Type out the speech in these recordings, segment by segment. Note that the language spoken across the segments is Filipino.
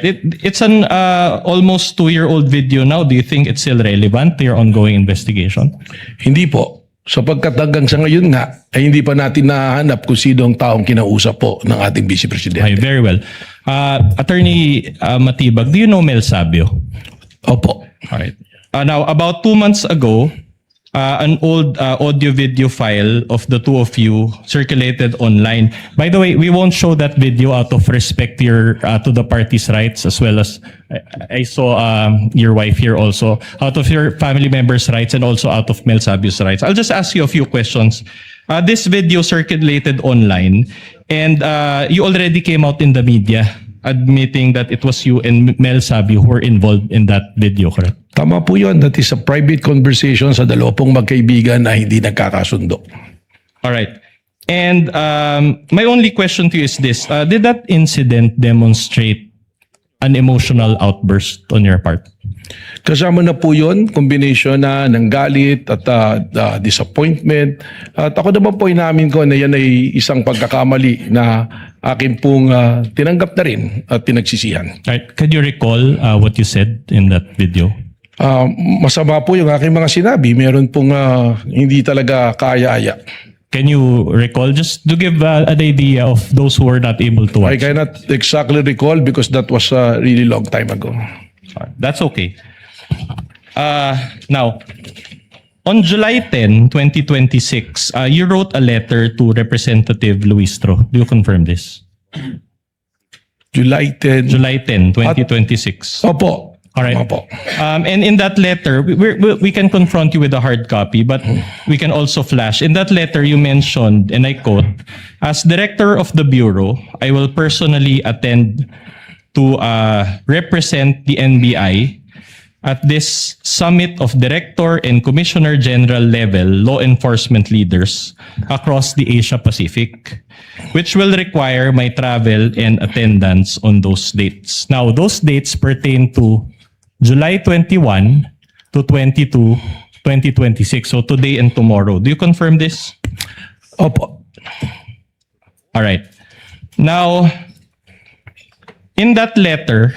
It's an almost 2-year-old video now. Do you think it's still relevant to your ongoing investigation? Hindi po. Sapagkat hanggang sa ngayon nga, ay hindi pa natin nahanap kung sino ang taong kinausap po ng ating Vice Presidente. Okay, very well. Attorney Matibag, do you know Mel Sabio? Opo. All right. Now, about 2 months ago, an old audio-video file of the two of you circulated online. By the way, we won't show that video out of respect to your to the party's rights, as well as I saw your wife here also, out of your family members' rights and also out of Mel Sabio's rights. I'll just ask you a few questions. This video circulated online, and you already came out in the media admitting that it was you and Mel Sabio who were involved in that video, correct? Tama po yun. That is a private conversation sa dalawa pong magkaibigan na hindi nagkakasundo. All right. And my only question to you is this. Did that incident demonstrate an emotional outburst on your part? Kasama na po yun, combination na ng galit at disappointment. At ako naman po inamin ko na yan ay isang pagkakamali na akin pong tinanggap na rin at pinagsisihan. All right. Could you recall what you said in that video? Masama po yung aking mga sinabi. Meron pong hindi talaga kaya-aya. Can you recall, just to give an idea of those who were not able to I watch? cannot exactly recall because that was a really long time ago. That's okay. Now, on July 10, 2026, you wrote a letter to Representative Luistro. Do you confirm this? July 10. July 10, 2026. Opo. All right. Opo. And in that letter, we can confront you with a hard copy, but we can also flash. In that letter, you mentioned, and I quote, "As Director of the Bureau, I will personally attend to represent the NBI at this summit of Director and Commissioner General level law enforcement leaders across the Asia Pacific, which will require my travel and attendance on those dates." Now, those dates pertain to July 21 to 22, 2026. So today and tomorrow. Do you confirm this? Opo. All right. Now, in that letter,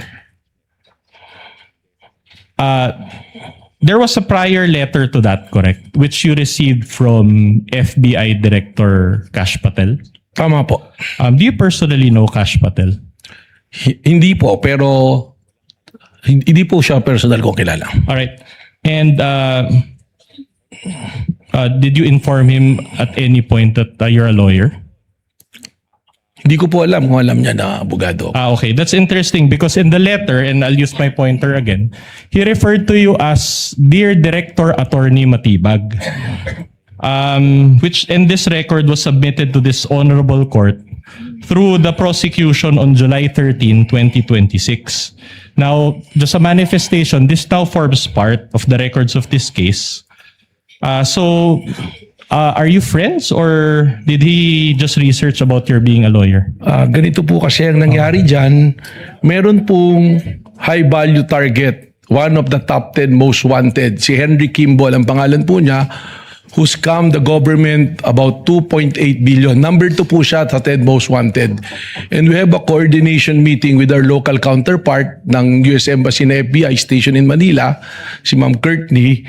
there was a prior letter to that, correct? Which you received from FBI Director Kash Patel. Tama po. Do you personally know Kash Patel? Hindi po, pero hindi po siya personal ko kilala. All right. And did you inform him at any point that you're a lawyer? Hindi ko po alam kung alam niya na abogado. Okay. That's interesting because in the letter, and I'll use my pointer again, he referred to you as Dear Director Attorney Matibag, which in this record was submitted to this honorable court through the prosecution on July 13, 2026. Now, just a manifestation, this now forms part of the records of this case. So, are you friends or did he just research about your being a lawyer? Ganito po kasi ang nangyari dyan. Meron pong high value target. One of the top 10 most wanted. Si Henry Kimball, ang pangalan po niya, who scammed the government about 2.8 billion. Number 2 po siya sa 10 most wanted. And we have a coordination meeting with our local counterpart ng US Embassy na FBI station in Manila, si Ma'am Courtney,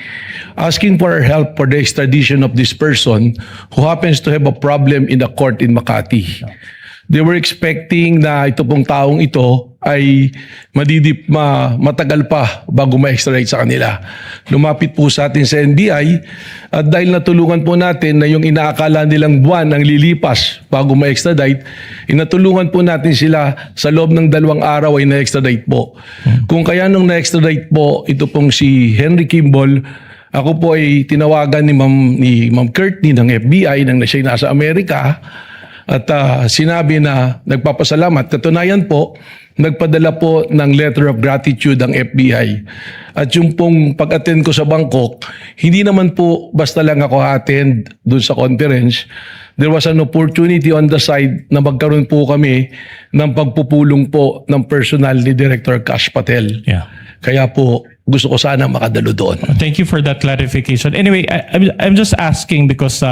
asking for our help for the extradition of this person who happens to have a problem in the court in Makati. They were expecting na ito pong taong ito ay matagal pa bago ma-extradite sa kanila. Lumapit po sa atin sa NBI at dahil natulungan po natin na yung inaakala nilang buwan ang lilipas bago ma-extradite, inatulungan po natin sila sa loob ng 2 araw ay na-extradite po. Kung kaya nung na-extradite po ito pong si Henry Kimball, ako po ay tinawagan ni Ma'am Courtney ng FBI nang siya nasa Amerika. At sinabi na nagpapasalamat. Katunayan po, nagpadala po ng letter of gratitude ang FBI. At yung pong pag-attend ko sa Bangkok, hindi naman po basta lang ako attend doon sa conference. There was an opportunity on the side na magkaroon po kami ng pagpupulong po ng personal ni Director Kash Patel. Yeah. Kaya po gusto ko sana makadalo doon. Thank you for that clarification. Anyway, I'm just asking because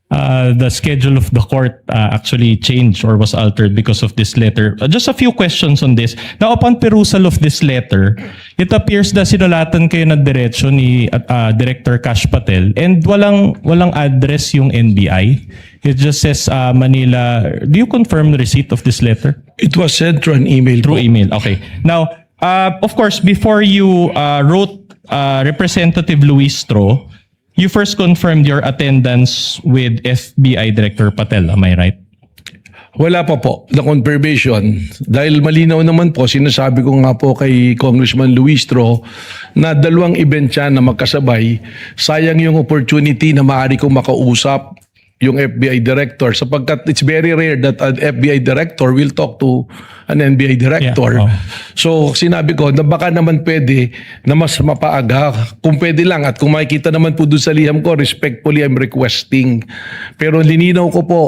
the schedule of the court actually changed or was altered because of this letter. Just a few questions on this. Now, upon perusal of this letter, it appears na sinulatan kayo na diretso ni Director Cash Patel and walang address yung NBI. It just says Manila. Do you confirm the receipt of this letter? It was sent through an email. Through po. email. Okay. Now, of course, before you wrote Representative Luistro, you first confirmed your attendance with FBI Director Patel. Am I right? Wala pa po na confirmation. Dahil malinaw naman po, sinasabi ko nga po kay Congressman Luistro na 2 event siya na magkasabay. Sayang yung opportunity na maaari kong makausap yung FBI director sapagkat it's very rare that an FBI director will talk to an NBI director. Yeah. Oh. So sinabi ko na baka naman pwede na mas mapaaga kung pwede lang at kung makikita naman po doon sa liham ko, respectfully I'm requesting. Pero lininaw ko po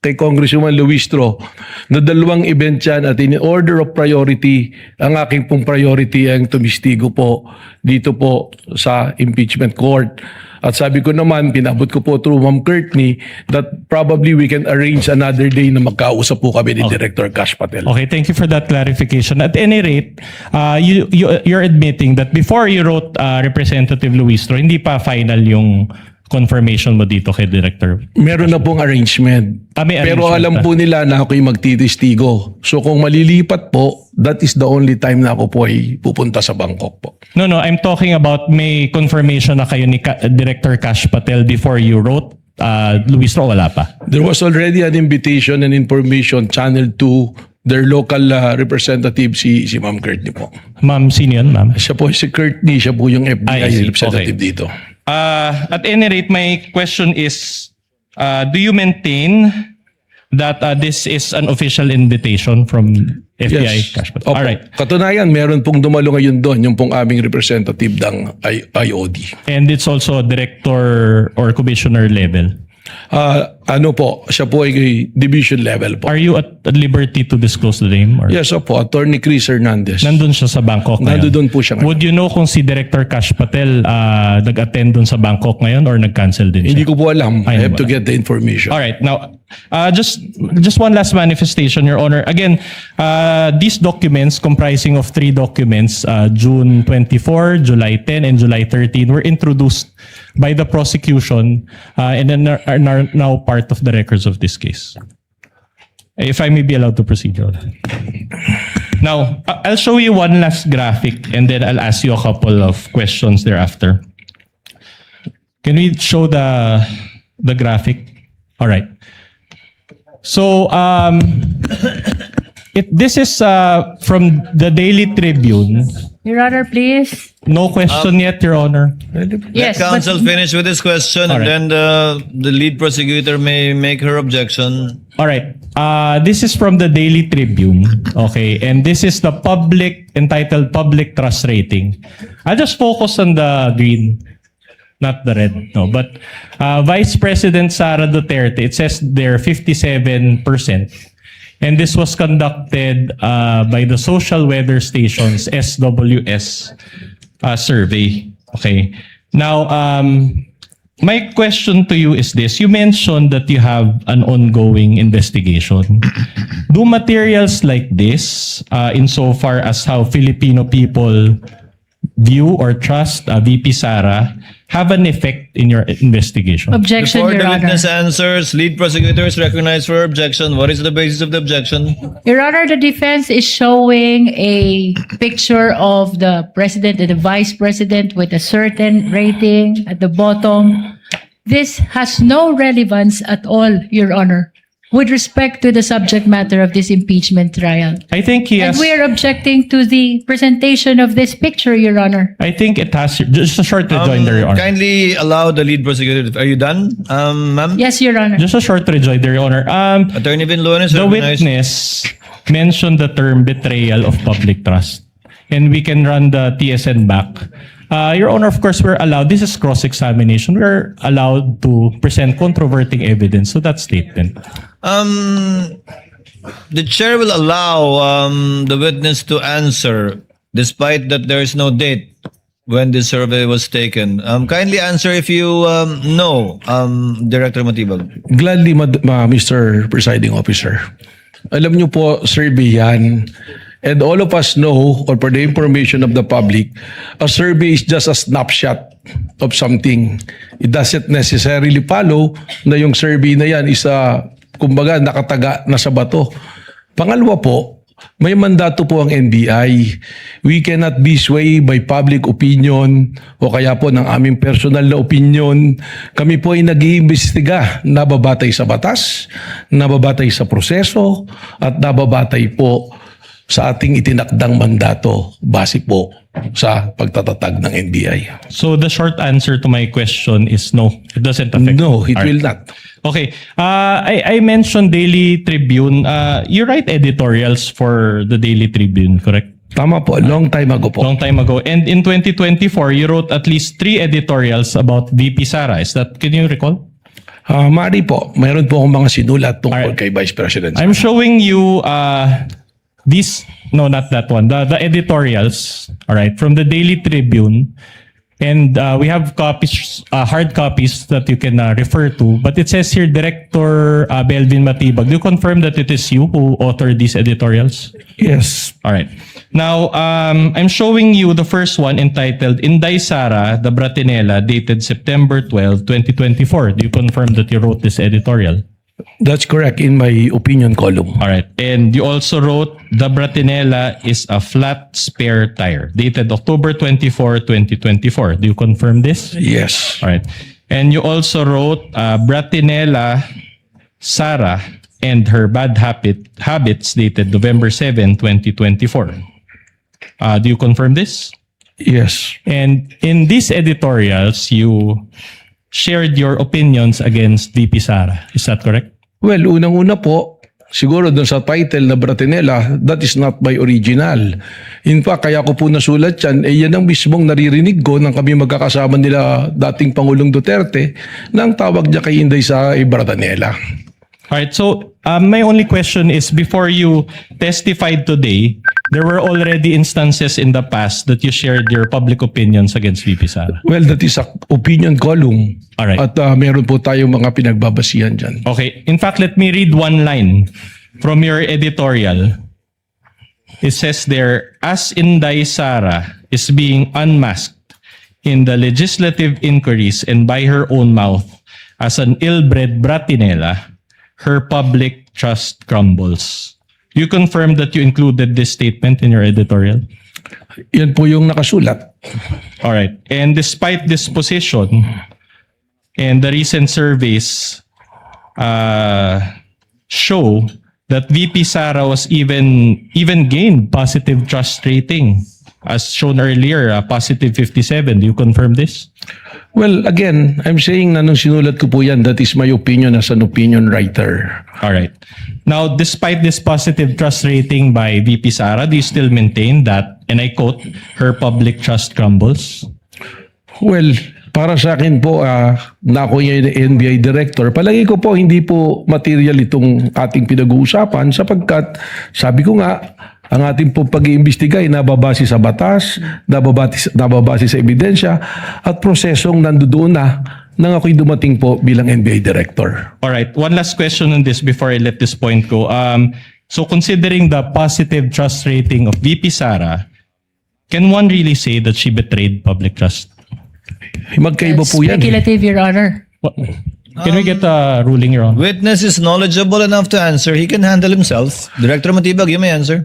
kay Congresswoman Luistro na 2 event yan at in order of priority, ang aking pong priority ang tumistigo po dito po sa impeachment court. At sabi ko naman, pinabot ko po through Ma'am Courtney that probably we can arrange another day na magkausap po kami ni Director Cash Patel. Okay, thank you for that clarification. At any rate, you're admitting that before you wrote Representative Luistro, hindi pa final yung confirmation mo dito kay Director. Meron na pong arrangement. May Pero arrangement alam na. po nila na ako'y magtitistigo. So kung malilipat po, that is the only time na ako po ay pupunta sa Bangkok po. No, I'm talking about may confirmation na kayo ni Director Cash Patel before you wrote Luistro, wala pa. There was already an invitation and information channeled to their local representative, si Ma'am Courtney po. Ma'am, sino yun, ma'am? Siya po si Courtney, siya po yung I FBI see. representative Okay. dito. At any rate, my question is, do you maintain that this is an official invitation from FBI Cash Patel? Opo. All right. Katunayan, meron pong dumalo ngayon doon, yung pong aming representative ng IOD. And it's also director or commissioner level. Ano po, siya po ay division level po. Are you at liberty to disclose the name? Or Yes, opo, Attorney Chris Hernandez. nandun siya sa Bangkok ngayon? Nandoon po siya ngayon. Would you know kung si Director Cash Patel nag-attend dun sa Bangkok ngayon or nag-cancel din Hindi siya? ko po alam. I Ay, have to wala. get the information. All right. Now, just one last manifestation, Your Honor. Again, these documents comprising of 3 documents, June 24, July 10, and July 13, were introduced by the prosecution and then are now part of the records of this case. If I may be allowed to proceed, Your Honor. Now, I'll show you one last graphic and then I'll ask you a couple of questions thereafter. Can we show the graphic? All right. So, this is from the Daily Tribune. Your Honor, please. No question yet, Your Honor. Yes, Let counsel finish with his question, All right. and then the lead prosecutor may make her objection. All right. This is from the Daily Tribune. Okay. And this is the entitled Public Trust Rating. I'll just focus on the green, not the red. No, but Vice President Sara Duterte, it says they're 57%. And this was conducted by the Social Weather Station's SWS survey. Okay. Now, my question to you is this. You mentioned that you have an ongoing investigation. Do materials like this, insofar as how Filipino people view or trust VP Sara, have an effect in your investigation? objection, Before Your the Honor. witness answers, lead prosecutor is recognized for objection. What is the basis of the objection? Your Honor, the defense is showing a picture of the president and the vice president with a certain rating at the bottom. This has no relevance at all, Your Honor, with respect to the subject matter of this impeachment trial. I think he And has. we are objecting to the presentation of this picture, Your Honor. I think it has. Just a short rejoinder, Your Honor. Kindly allow the lead prosecutor. Are you done, ma'am? Yes, Your Honor. Just a short rejoinder, Your Honor. Attorney Vinloan is The recognized. witness mentioned the term betrayal of public trust. And we can run the TSN back. Your Honor, of course, we're allowed, this is cross-examination, we're allowed to present controverting evidence to that statement. The chair will allow the witness to answer despite that there is no date when this survey was taken? Kindly answer if you know, Director Matibag. Gladly, Mr. Presiding Officer. Alam niyo po, survey yan. And all of us know, or for the information of the public, a survey is just a snapshot of something. It doesn't necessarily follow na yung survey na yan is kumbaga nakataga na sa bato. Pangalawa po, may mandato po ang NBI. We cannot be swayed by public opinion o kaya po ng aming personal na opinion. Kami po ay nag-iimbestiga, nababatay sa batas, nababatay sa proseso, at nababatay po sa ating itinakdang mandato base po sa pagtatatag ng NBI. So the short answer to my question is no, it doesn't affect. No, it All will right. not. Okay. I mentioned Daily Tribune. You write editorials for the Daily Tribune, correct? Tama po, long time ago po. Long time ago. And in 2024, you wrote at least 3 editorials about VP Sara. Is that, can you recall? Mari po, mayroon po akong mga sinulat tungkol Alright. kay Vice President. I'm showing you these, no, not that one, the editorials, all right, from the Daily Tribune. And we have copies, hard copies that you can refer to. But it says here, Director Belvin Matibag. Do you confirm that it is you who authored these editorials? Yes. All right. Now, I'm showing you the first one entitled Inday Sara, the Bratinela, dated September 12, 2024. Do you confirm that you wrote this editorial? That's correct in my opinion column. All right. And you also wrote, the Bratinela is a flat spare tire, dated October 24, 2024. Do you confirm this? Yes. All right. And you also wrote, Bratinela Sara and her bad habits, dated November 7, 2024. Do you confirm this? Yes. And in these editorials, you shared your opinions against VP Sara. Is that correct? Well, unang-una po, siguro dun sa title na Bratinela, that is not my original. In fact, kaya ko po nasulat yan, yan ang mismong naririnig ko nang kami magkakasama nila dating Pangulong Duterte nang tawag niya kay Inday Sara ay Bratinela. All right. So my only question is, before you testified today, there were already instances in the past that you shared your public opinions against VP Sara. Well, that is a opinion column. Alright. At meron po tayong mga pinagbabasihan dyan. Okay. In fact, let me read one line from your editorial. It says there, as Inday Sara is being unmasked in the legislative inquiries and by her own mouth as an ill-bred Bratinela, her public trust crumbles. You confirm that you included this statement in your editorial? Yan po yung nakasulat. All right. And despite this position and the recent surveys show that VP Sara was even gained positive trust rating, as shown earlier, positive 57. Do you confirm this? Well, again, I'm saying na nung sinulat ko po yan, that is my opinion as an opinion writer. All right. Now, despite this positive trust rating by VP Sara, do you still maintain that, and I quote, her public trust crumbles? Well, para sa akin po, na ako yung NBI director, palagi ko po hindi po material itong ating pinag-uusapan sapagkat sabi ko nga, ang ating pong pag-iimbestiga ay nababase sa batas, nababase sa ebidensya at prosesong nandoon na nang ako'y dumating po bilang NBI director. All right. One last question on this before I let this point go. So considering the positive trust rating of VP Sara, can one really say that she betrayed public trust? Magkaiba po yan. Speculative, Your Honor. Can we get a ruling, Your Honor? Witness is knowledgeable enough to answer. He can handle himself. Director Matibag, you may answer.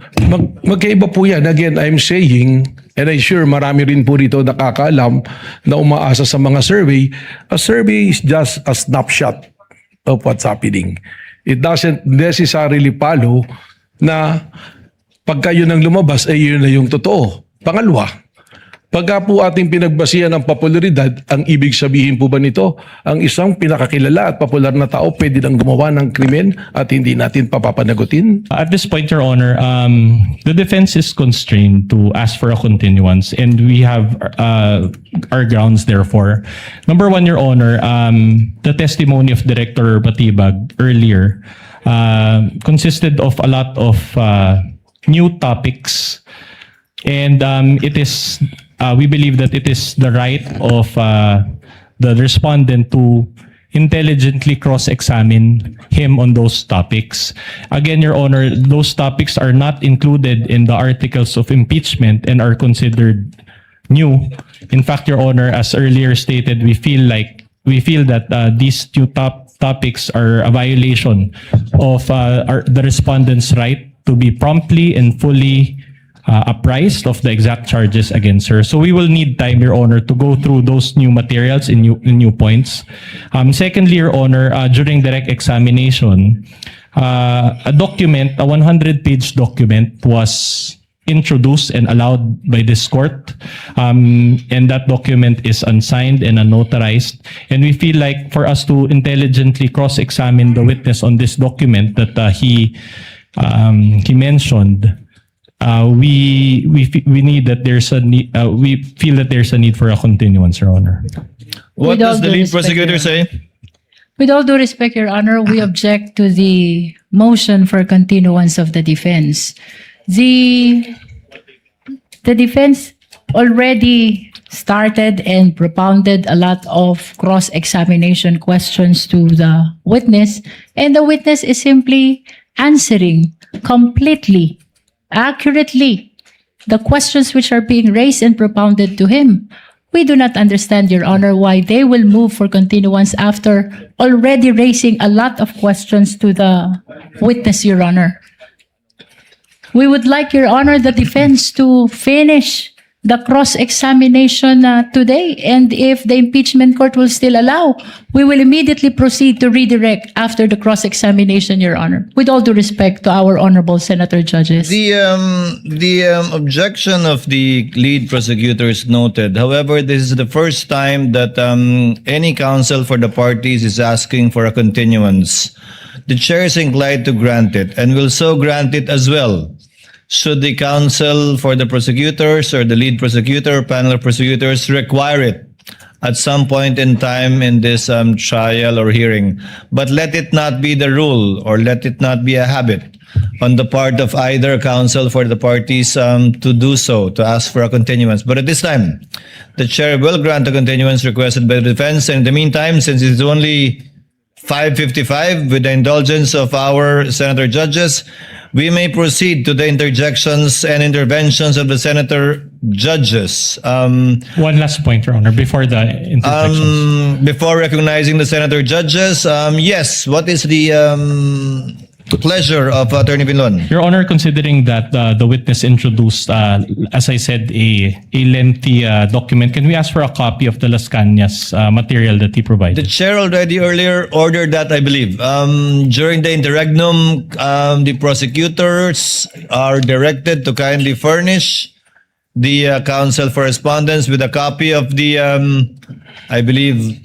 Magkaiba po yan. Again, I'm saying, and I'm sure marami rin po rito nakakaalam na umaasa sa mga survey, a survey is just a snapshot of what's happening. It doesn't necessarily follow na pagka yun ang lumabas, ay yun na yung totoo. Pangalawa, pagka po ating pinagbasihan ng popularidad, ang ibig sabihin po ba nito, ang isang pinakakilala at popular na tao pwede nang gumawa ng krimen at hindi natin papapanagutin? At this point, Your Honor, the defense is constrained to ask for a continuance, and we have our grounds therefore. Number one, Your Honor, the testimony of Director Matibag earlier consisted of a lot of new topics, and it is we believe that it is the right of the respondent to intelligently cross-examine him on those topics. Again, Your Honor, those topics are not included in the articles of impeachment and are considered new. In fact, Your Honor, as earlier stated, we feel that these two topics are a violation of the respondent's right to be promptly and fully apprised of the exact charges against her. So we will need time, Your Honor, to go through those new materials and new points. Secondly, Your Honor, during direct examination, a 100-page document was introduced and allowed by this court, and that document is unsigned and unnotarized. And we feel like for us to intelligently cross-examine the witness on this document that he mentioned, we need that there's a need. We feel that there's a need for a continuance, Your Honor. What With all does the due lead respect, prosecutor Your say? With all due respect, Your Honor, we object to the motion for continuance of the defense. The defense already started and propounded a lot of cross-examination questions to the witness, and the witness is simply answering completely, accurately, the questions which are being raised and propounded to him. We do not understand, Your Honor, why they will move for continuance after already raising a lot of questions to the witness, Your Honor. We would like, Your Honor, the defense to finish the cross-examination today. And if the impeachment court will still allow, we will immediately proceed to redirect after the cross-examination, Your Honor. With all due respect to our honorable senator judges. The objection of the lead prosecutor is noted. However, this is the first time that any counsel for the parties is asking for a continuance. The chair is inclined to grant it and will so grant it as well, should the counsel for the prosecutors or the lead prosecutor or panel of prosecutors require it at some point in time in this trial or hearing. But let it not be the rule, or let it not be a habit on the part of either counsel for the parties to do so, to ask for a continuance. But at this time, the chair will grant a continuance requested by the defense. And in the meantime, since it's only 5:55, with the indulgence of our senator judges, we may proceed to the interjections and interventions of the senator judges. One last point, Your Honor, before the interjections. Before recognizing the senator judges, yes, what is the pleasure of Attorney Binlon? Your Honor, considering that the witness introduced, as I said, a lengthy document, can we ask for a copy of the Las Cañas material that he The provided? chair already earlier ordered that, I believe. During the interregnum, the prosecutors are directed to kindly furnish the counsel for respondents with a copy of the, I believe,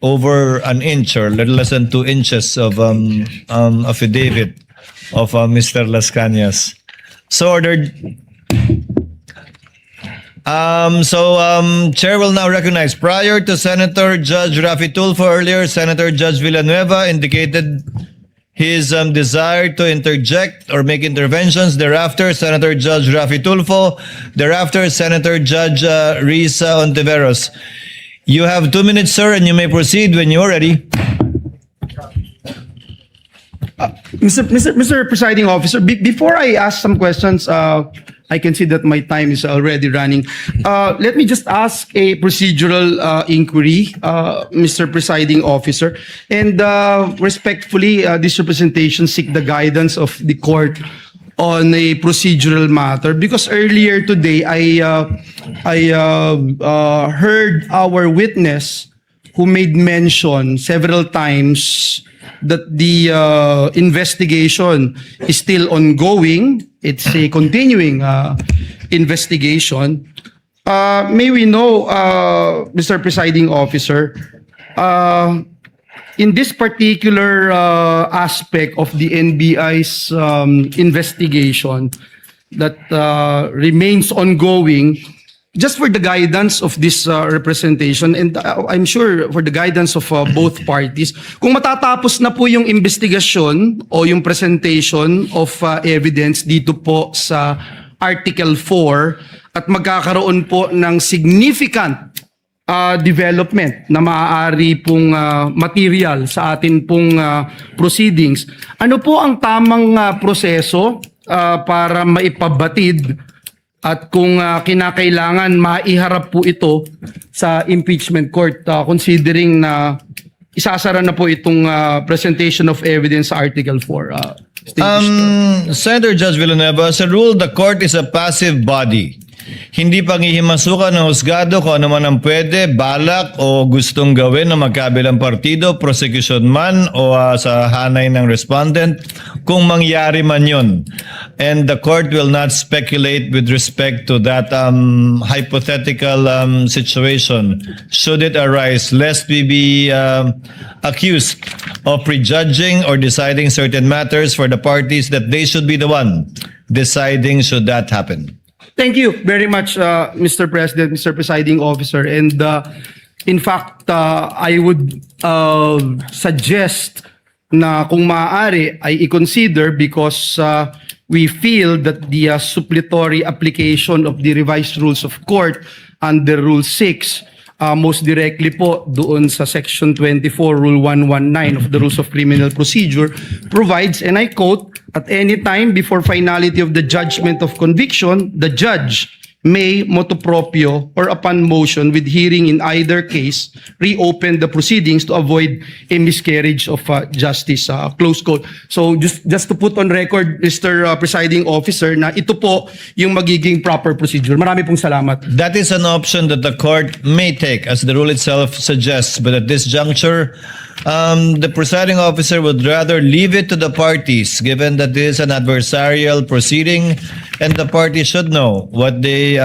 over an inch or little less than 2 inches of affidavit of Mr. Las Cañas. So ordered. Chair will now recognize, prior to Senator Judge Rafi Tulfo, earlier Senator Judge Villanueva indicated his desire to interject or make interventions. Thereafter, Senator Judge Rafi Tulfo. Thereafter, Senator Judge Risa Ontiveros. You have 2 minutes, sir, and you may proceed when you're ready. Mr. Presiding Officer, before I ask some questions, I can see that my time is already running. Let me just ask a procedural inquiry, Mr. Presiding Officer. And respectfully, this representation seek the guidance of the court on a procedural matter, because earlier today I heard our witness who made mention several times that the investigation is still ongoing. It's a continuing investigation. May we know, Mr. Presiding Officer, in this particular aspect of the NBI's investigation that remains ongoing, just for the guidance of this representation, and I'm sure for the guidance of both parties, kung matatapos na po yung investigasyon o yung presentation of evidence dito po sa Article 4, at magkakaroon po ng significant development na maaari pong material sa atin pong proceedings. Ano po ang tamang proseso para maipabatid at kung kinakailangan maiharap po ito sa impeachment court, considering na isasara na po itong presentation of evidence sa Article 4. Senator Judge Villanueva, as a rule, the court is a passive body. Hindi panghihimasukan ng husgado kung ano man ang pwede, balak o gustong gawin ng magkabilang partido, prosecution man o sa hanay ng respondent, kung mangyari man yun. And the court will not speculate with respect to that hypothetical situation should it arise, lest we be accused of prejudging or deciding certain matters for the parties that they should be the one deciding should that happen. Thank you very much, Mr. President, Mr. Presiding Officer. And in fact, I would suggest na kung maaari ay i-consider because we feel that the suppletory application of the revised rules of court under Rule 6 most directly po doon sa Section 24, Rule 119 of the Rules of Criminal Procedure provides, and I quote, "At any time before finality of the judgment of conviction, the judge may motu proprio or upon motion with hearing in either case reopen the proceedings to avoid a miscarriage of justice." Close quote. So just to put on record, Mr. Presiding Officer, na ito po yung magiging proper procedure. Marami pong salamat. That is an option that the court may take, as the rule itself suggests. But at this juncture, the presiding officer would rather leave it to the parties, given that this is an adversarial proceeding, and the parties should know what they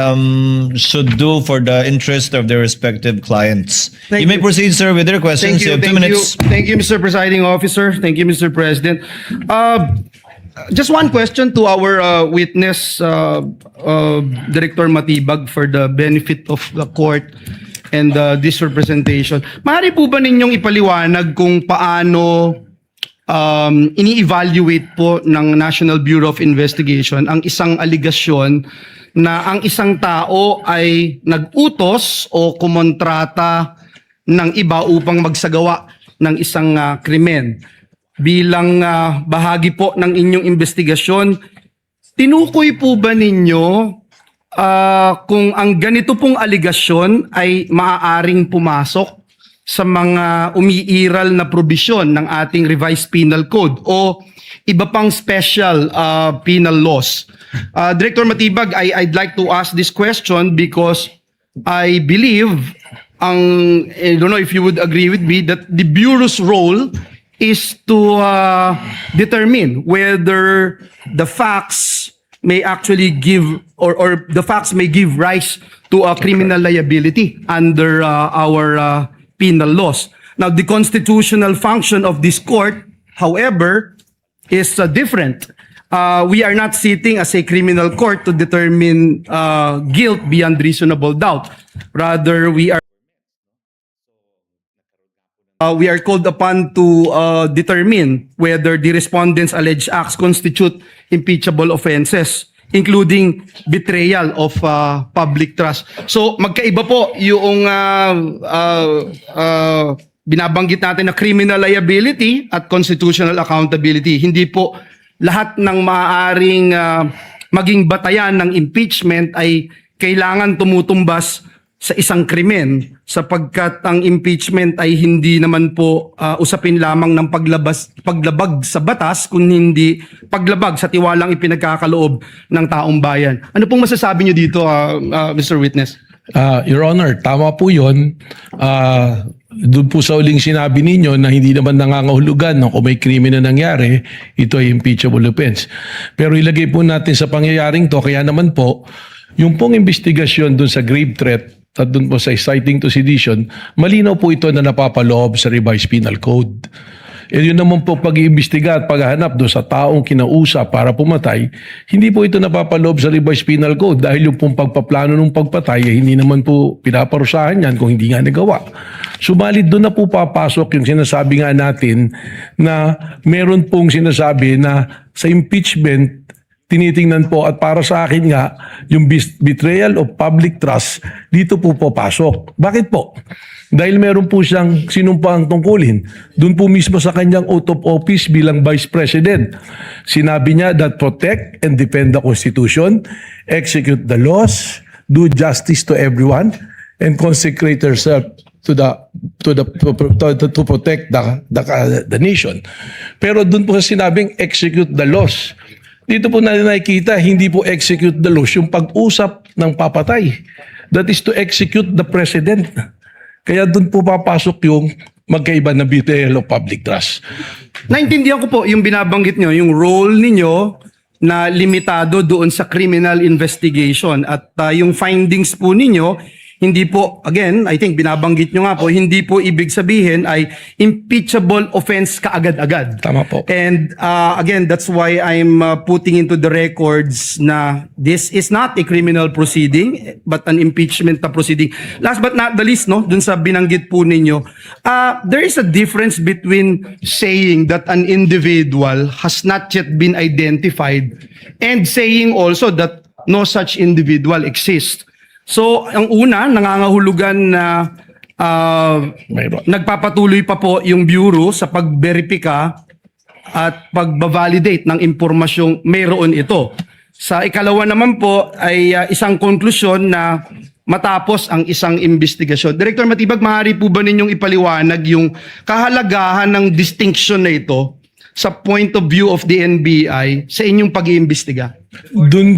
should do for the interest of their respective clients. Thank You may you. proceed, sir, with your questions. You have 2 minutes. Thank you, Mr. Presiding Officer. Thank you, Mr. President. Just one question to our witness, Director Matibag, for the benefit of the court and this representation. Maaari po ba ninyong ipaliwanag kung paano ini-evaluate po ng National Bureau of Investigation ang isang aligasyon na ang isang tao ay nag-utos o kumontrata ng iba upang magsagawa ng isang krimen? Bilang bahagi po ng inyong investigasyon, tinukoy po ba ninyo kung ang ganito pong aligasyon ay maaaring pumasok sa mga umiiral na probisyon ng ating revised penal code o iba pang special penal laws? Director Matibag, I'd like to ask this question because I believe, I don't know if you would agree with me, that the Bureau's role is to determine whether the facts may actually give or the facts may give rise to a criminal liability under our penal laws. Now, the constitutional function of this court, however, is different. We are not sitting as a criminal court to determine guilt beyond reasonable doubt. Rather, we are called upon to determine whether the respondents' alleged acts constitute impeachable offenses, including betrayal of public trust. So magkaiba po yung binabanggit natin na criminal liability at constitutional accountability. Hindi po lahat ng maaaring maging batayan ng impeachment ay kailangan tumutumbas sa isang krimen, sapagkat ang impeachment ay hindi naman po usapin lamang ng paglabag sa batas, kundi hindi paglabag sa tiwalang ipinagkakaloob ng taong bayan. Ano pong masasabi niyo dito, Mr. Witness? Your Honor, tama po yun. Doon po sa uling sinabi ninyo na hindi naman nangangahulugan na kung may krimen na nangyari, ito ay impeachable offense. Pero ilagay po natin sa pangyayaring to, kaya naman po, yung pong investigasyon doon sa grave threat at doon po sa inciting to sedition, malinaw po ito na napapaloob sa revised penal code. E yun naman po pag-iimbestiga at paghahanap doon sa taong kinausap para pumatay, hindi po ito napapaloob sa revised penal code dahil yung pong pagpaplano ng pagpatay hindi naman po pinaparusahan yan kung hindi nga nagawa. Subalit doon na po papasok yung sinasabi nga natin na meron pong sinasabi na sa impeachment tinitingnan po at para sa akin nga, yung betrayal of public trust, dito po papasok. Bakit po? Dahil meron po siyang sinumpang tungkulin. Doon po mismo sa kanyang oath of office bilang Vice President. Sinabi niya that protect and defend the Constitution, execute the laws, do justice to everyone, and consecrate herself to protect the nation. Pero doon po sa sinabing execute the laws. Dito po natin nakikita, hindi po execute the laws yung pag-usap ng papatay. That is to execute the president. Kaya doon po papasok yung magkaiba na betrayal of public trust. Naintindihan ko po yung binabanggit nyo, yung role ninyo na limitado doon sa criminal investigation at yung findings po ninyo, hindi po, again, I think binabanggit nyo nga po, hindi po ibig sabihin ay impeachable offense kaagad-agad. Tama po. And again, that's why I'm putting into the records na this is not a criminal proceeding but an impeachment na proceeding. Last but not the least, no, dun sa binanggit po ninyo, there is a difference between saying that an individual has not yet been identified and saying also that no such individual exists. So, ang una, nangangahulugan na Mayroon. nagpapatuloy pa po yung Bureau sa pagberipika at pagbavalidate ng impormasyong mayroon ito. Sa ikalawa naman po ay isang konklusyon na matapos ang isang investigasyon. Director Matibag, maaari po ba ninyong ipaliwanag yung kahalagahan ng distinction na ito sa point of view of the NBI sa inyong pag-iimbestiga? Doon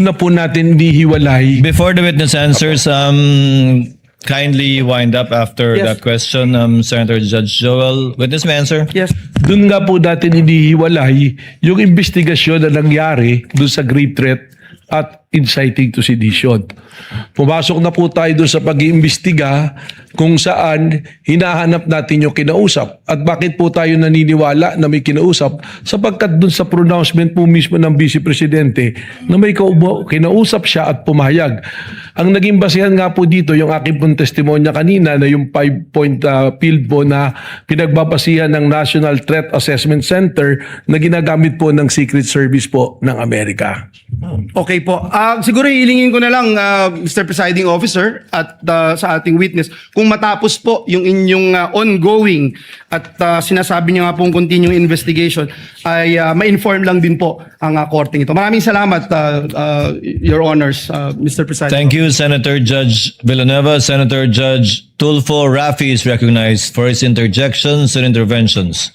na po natin dihiwalay. Before the witness answers, kindly wind up after Yes. that question, Senator Judge Joel. Witness may answer. Yes. Doon nga po natin inihiwalay yung investigasyon na nangyari doon sa grave threat at inciting to sedition. Pumasok na po tayo doon sa pag-iimbestiga kung saan hinahanap natin yung kinausap. At bakit po tayo naniniwala na may kinausap? Sapagkat doon sa pronouncement po mismo ng Vice Presidente na may kinausap siya at pumayag. Ang naging basehan nga po dito yung aking pong testimonya kanina na yung 5-point field po na pinagbabasihan ng National Threat Assessment Center na ginagamit po ng Secret Service po ng Amerika. Okay po. Siguro hilingin ko na lang, Mr. Presiding Officer, at sa ating witness, kung matapos po yung inyong ongoing at sinasabi niyo nga pong continuing investigation, ay ma-inform lang din po ang korteng ito. Maraming salamat, Your Honors, Mr. Presiding. Thank you, Senator Judge Villanueva. Senator Judge Tulfo Rafi is recognized for his interjections and interventions.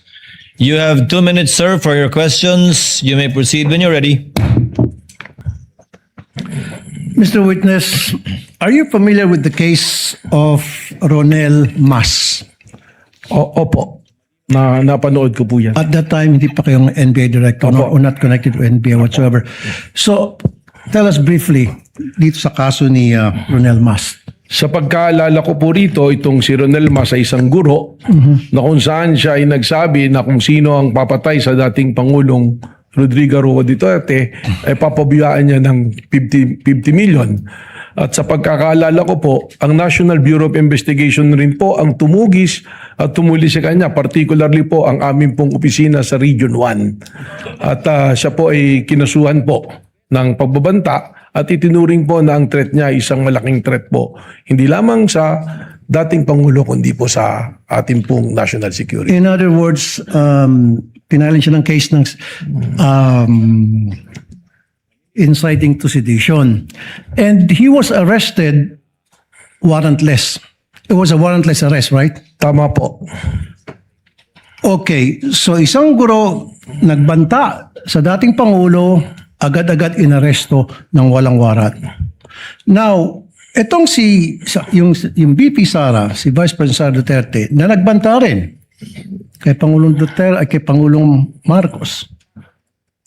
You have 2 minutes, sir, for your questions. You may proceed when you're ready. Mr. Witness, are you familiar with the case of Ronel Mas? Opo. Napanood ko po yan. At that time, hindi pa kayong NBA director no, or not connected to NBA whatsoever. So, tell us briefly dito sa kaso ni Ronel Mas. Sa pagkaalala ko po rito, itong si Ronel Mas ay isang guro na kung saan siya ay nagsabi na kung sino ang papatay sa dating Pangulong Rodrigo Roa Duterte ay papabiyaan niya ng 50 million. At sa pagkakaalala ko po, ang National Bureau of Investigation rin po ang tumugis at tumuli sa kanya, particularly po ang aming pong opisina sa Region 1. At siya po ay kinasuhan po ng pagbabanta at itinuring po na ang threat niya ay isang malaking threat po. Hindi lamang sa dating Pangulo kundi po sa ating pong national security. In other words, pinalin siya ng case ng inciting to sedition. And he was arrested warrantless. It was a warrantless arrest, right? Tama po. Okay, so isang guro nagbanta sa dating Pangulo, agad-agad inaresto ng walang warat. Now, itong yung VP Sara, si Vice President Sara Duterte, na nagbanta rin kay Pangulong Duterte at kay Pangulong Marcos.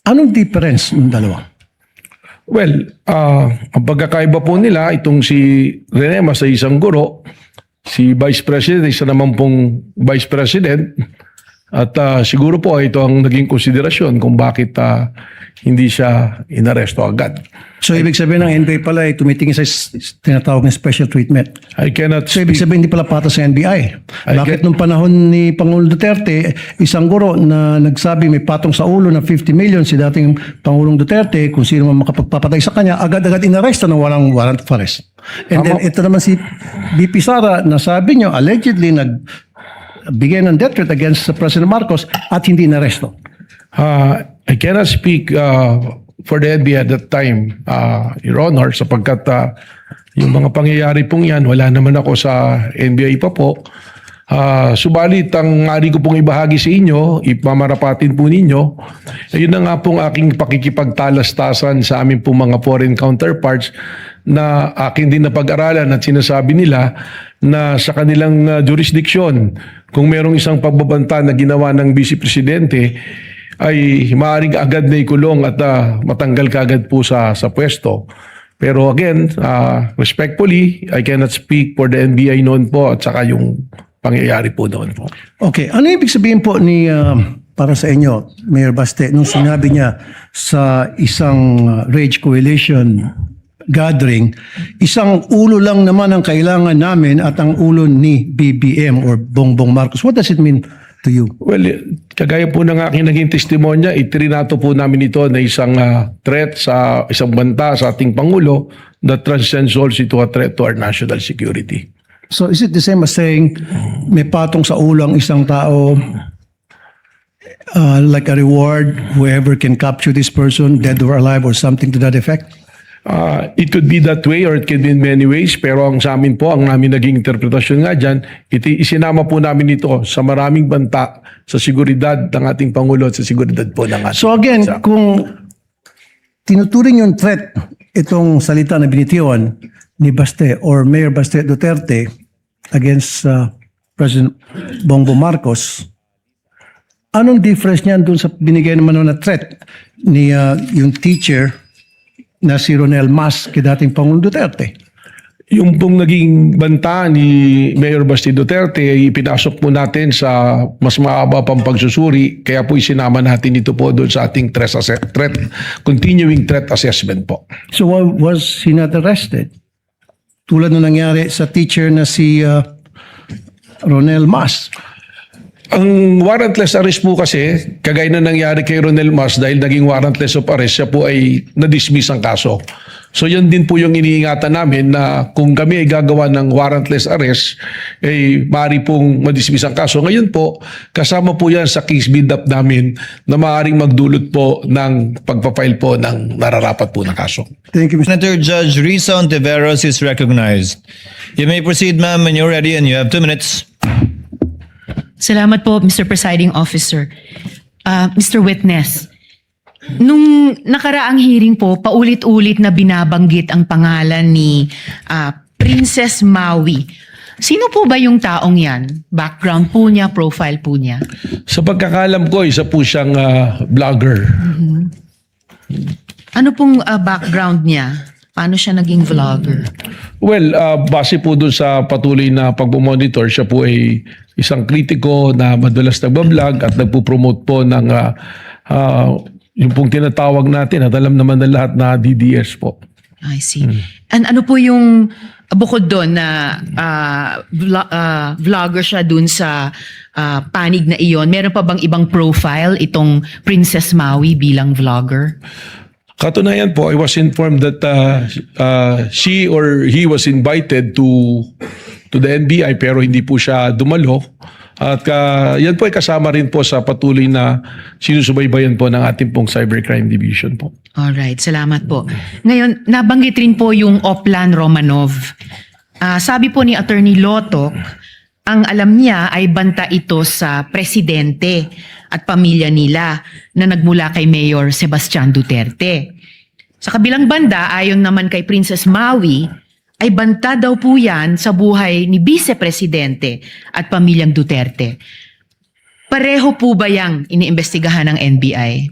Anong difference ng dalawa? Well, ang pagkakaiba po nila, itong si Rene Mas ay isang guro, si Vice President, isa naman pong Vice President, At siguro po ito ang naging konsiderasyon kung bakit hindi siya inaresto agad. So ibig sabihin ng NBI pala ay tumitingin sa tinatawag na special treatment. I cannot So ibig speak. sabihin hindi pala patas sa NBI. Bakit get- nung panahon ni Pangulong Duterte, isang guro na nagsabi may patong sa ulo na 50 million si dating Pangulong Duterte, kung sino man makapagpapatay sa kanya, agad-agad inaresto ng walang warrant of arrest. And then ito naman si BP Sara na sabi nyo, allegedly nagbigay ng death threat against President Marcos at hindi inaresto. I cannot speak for the NBI at that time, Your Honor, sapagkat yung mga pangyayari pong yan, wala naman ako sa NBI pa po. Subalit, ang ari ko pong ibahagi sa inyo, ipamarapatin po ninyo, ayun na nga pong aking pakikipagtalastasan sa aming pong mga foreign counterparts na akin din napag-aralan at sinasabi nila na sa kanilang jurisdiction, kung merong isang pagbabanta na ginawa ng Vice Presidente, ay maaaring agad na ikulong at matanggal kaagad po sa pwesto. Pero again, respectfully, I cannot speak for the NBI noon po at saka yung pangyayari po noon po. Okay, ano ibig sabihin po ni para sa inyo, Mayor Baste, nung sinabi niya sa isang Rage Coalition gathering, isang ulo lang naman ang kailangan namin at ang ulo ni BBM or Bongbong Marcos. What does it mean to you? Well, kagaya po ng aking naging testimonya, itrinato po namin ito na isang threat sa isang banta sa ating Pangulo that transcends also to a threat to our national security. So is it the same as saying may patong sa ulo ang isang tao, like a reward, whoever can capture this person, dead or alive or something to that effect? It could be that way or it can be in many ways, pero ang sa amin po, ang namin naging interpretasyon nga dyan, isinama po namin ito sa maraming banta sa seguridad ng ating Pangulo at sa seguridad po ng ating So again, bansa. kung tinuturing yung threat, itong salita na binitiwan ni Baste or Mayor Baste Duterte against President Bongbong Marcos, anong difference niyan dun sa binigay naman na threat ni yung teacher na si Ronel Mas kay dating Pangulong Duterte? Yung pong naging banta ni Mayor Basti Duterte ay ipinasok po natin sa mas maaba pang pagsusuri, kaya po isinama natin ito po doon sa ating continuing threat assessment po. So why was he not arrested? Tulad na nangyari sa teacher na si Ronel Mas. Ang warrantless arrest po kasi, kagaya na nangyari kay Ronel Mas dahil naging warrantless of arrest, siya po ay na-dismiss ang kaso. So yan din po yung iniingatan namin na kung kami ay gagawa ng warrantless arrest, ay maaari pong ma-dismiss ang kaso. Ngayon po, kasama po yan sa case build-up namin na maaaring magdulot po ng pagpapile po ng nararapat po na kaso. Thank you, Mr. Senator Judge Risa Ontiveros is recognized. You may proceed, ma'am, when you're ready, and you have 2 minutes. Salamat po, Mr. Presiding Officer. Mr. Witness, nung nakaraang hearing po, paulit-ulit na binabanggit ang pangalan ni Princess Maui. Sino po ba yung taong yan? Background po niya, profile po niya? Sa pagkakalam ko, isa po siyang vlogger. Ano pong background niya? Paano siya naging vlogger? Well, base po doon sa patuloy na pagmamonitor, siya po ay isang kritiko na madalas nagbablog at nagpo-promote po ng yung pong tinatawag natin at alam naman ng lahat na DDS po. I see. And ano po yung bukod doon na vlogger siya doon sa panig na iyon? Meron pa bang ibang profile itong Princess Maui bilang vlogger? Katunayan po, I was informed that she or he was invited to the NBI pero hindi po siya dumalo. At yan po ay kasama rin po sa patuloy na sinusubaybayan po ng ating pong Cybercrime Division po. Alright, salamat po. Ngayon, nabanggit rin po yung Oplan Romanov. Sabi po ni Attorney Lotok, ang alam niya ay banta ito sa presidente at pamilya nila na nagmula kay Mayor Sebastian Duterte. Sa kabilang banda, ayon naman kay Princess Maui, ay banta daw po yan sa buhay ni Vice Presidente at pamilyang Duterte. Pareho po ba yang iniimbestigahan ng NBI?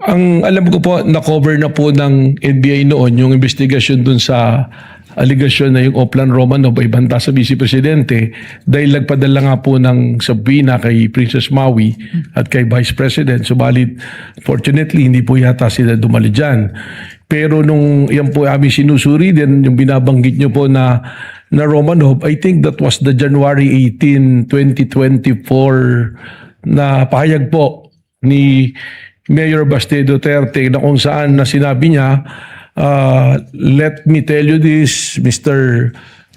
Ang alam ko po, na-cover na po ng NBI noon yung investigasyon dun sa aligasyon na yung Oplan Romanov ay banta sa Vice Presidente dahil nagpadala nga po ng sabina kay Princess Maui at kay Vice President. Subalit, fortunately, hindi po yata sila dumali dyan. Pero nung yan po aming sinusuri din, yung binabanggit nyo po na Romanov, I think that was the January 18, 2024 na pahayag po ni Mayor Baste Duterte na kung saan na sinabi niya, let me tell you this, Mr.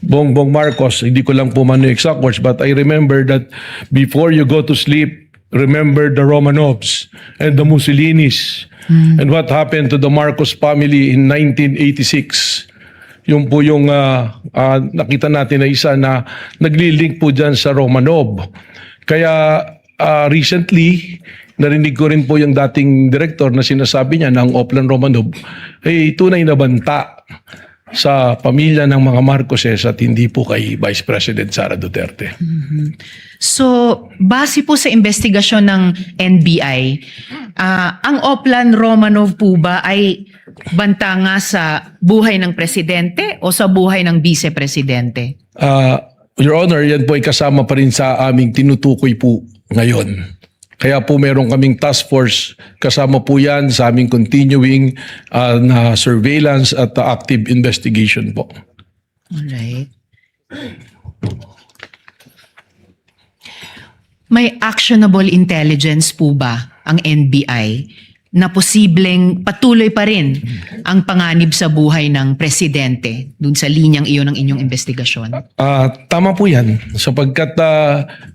Bongbong Marcos, hindi ko lang po man yung exact words, but I remember that before you go to sleep, remember the Romanovs and the Mussolinis and what happened to the Marcos family in 1986. Yung po yung nakita natin na isa na naglilink po dyan sa Romanov. Kaya recently, narinig ko rin po yung dating director na sinasabi niya ng Oplan Romanov ay tunay na banta sa pamilya ng mga Marcoses at hindi po kay Vice President Sara Duterte. So, base po sa investigasyon ng NBI, ang Oplan Romanov po ba ay banta nga sa buhay ng presidente o sa buhay ng vice-presidente? Your Honor, yan po ay kasama pa rin sa aming tinutukoy po ngayon. Kaya po meron kaming task force, kasama po yan sa aming continuing na surveillance at active investigation po. Alright. May actionable intelligence po ba ang NBI na posibleng patuloy pa rin ang panganib sa buhay ng presidente dun sa linyang iyon ng inyong investigasyon? Tama po yan, sapagkat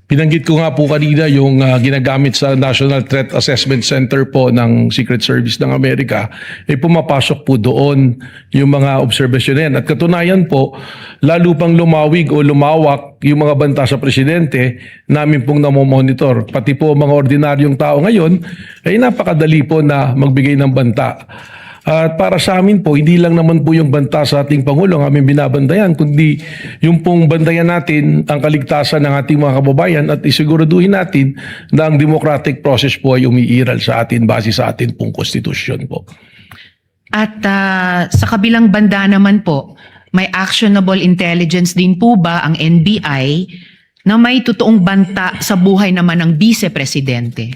pinanggit ko nga po kanina yung ginagamit sa National Threat Assessment Center po ng Secret Service ng Amerika, pumapasok po doon yung mga obserbasyon yan. At katunayan po, lalo pang lumawig o lumawak yung mga banta sa presidente, namin pong namomonitor. Pati po mga ordinaryong tao ngayon, ay napakadali po na magbigay ng banta. At para sa amin po, hindi lang naman po yung banta sa ating Pangulo ang aming binabantayan, kundi yung pong bantayan natin ang kaligtasan ng ating mga kababayan at isiguraduhin natin na ang democratic process po ay umiiral sa atin base sa atin pong konstitusyon po. At sa kabilang banda naman po, may actionable intelligence din po ba ang NBI na may totoong banta sa buhay naman ng vice-presidente?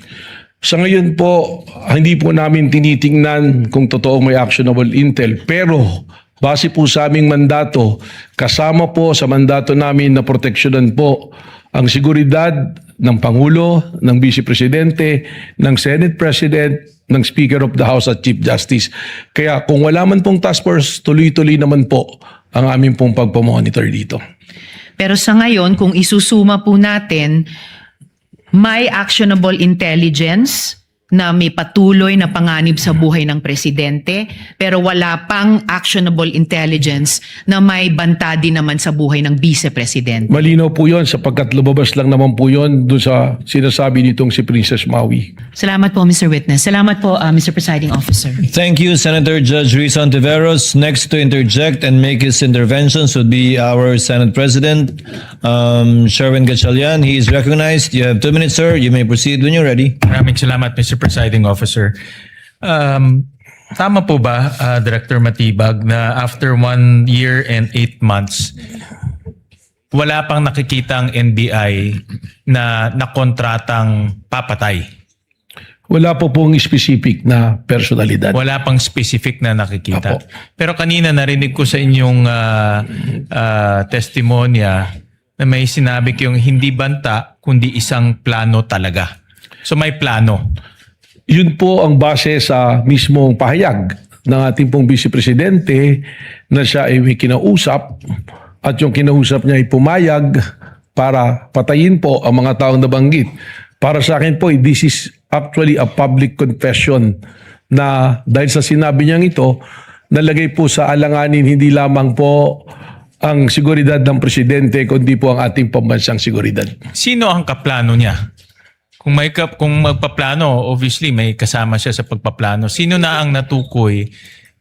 Sa ngayon po, hindi po namin tinitingnan kung totoong may actionable intel. Pero base po sa aming mandato, kasama po sa mandato namin na proteksyonan po ang seguridad ng Pangulo, ng Vice Presidente, ng Senate President, ng Speaker of the House at Chief Justice. Kaya kung wala man pong task force, tuloy-tuloy naman po ang aming pong pagpamonitor dito. Pero sa ngayon, kung isusuma po natin, may actionable intelligence na may patuloy na panganib sa buhay ng presidente, pero wala pang actionable intelligence na may banta din naman sa buhay ng vice-presidente. Malinaw po yun sapagkat lumabas lang naman po yun doon sa sinasabi nitong si Princess Maui. Salamat po, Mr. Witness. Salamat po, Mr. Presiding Officer. Thank you, Senator Judge Ruiz Ontiveros. Next to interject and make his interventions would be our Senate President, Sherwin Gatchalian. He is recognized. You have 2 minutes, sir. You may proceed when you're ready. Maraming salamat, Mr. Presiding Officer. Tama po ba, Director Matibag, na after 1 year and 8 months, wala pang nakikita ang NBI na nakontratang papatay? Wala po pong specific na personalidad. Wala pang specific na nakikita. Apo. Pero kanina narinig ko sa inyong testimonya na may sinabi kayong hindi banta kundi isang plano talaga. So may plano. Yun po ang base sa mismong pahayag ng ating pong Vice Presidente na siya ay may kinausap at yung kinausap niya ay pumayag para patayin po ang mga taong nabanggit. Para sa akin po, this is actually a public confession na dahil sa sinabi niyang ito, nalagay po sa alanganin hindi lamang po ang seguridad ng presidente kundi po ang ating pambansang seguridad. Sino ang kaplano niya? Kung magpaplano, obviously may kasama siya sa pagpaplano. Sino na ang natukoy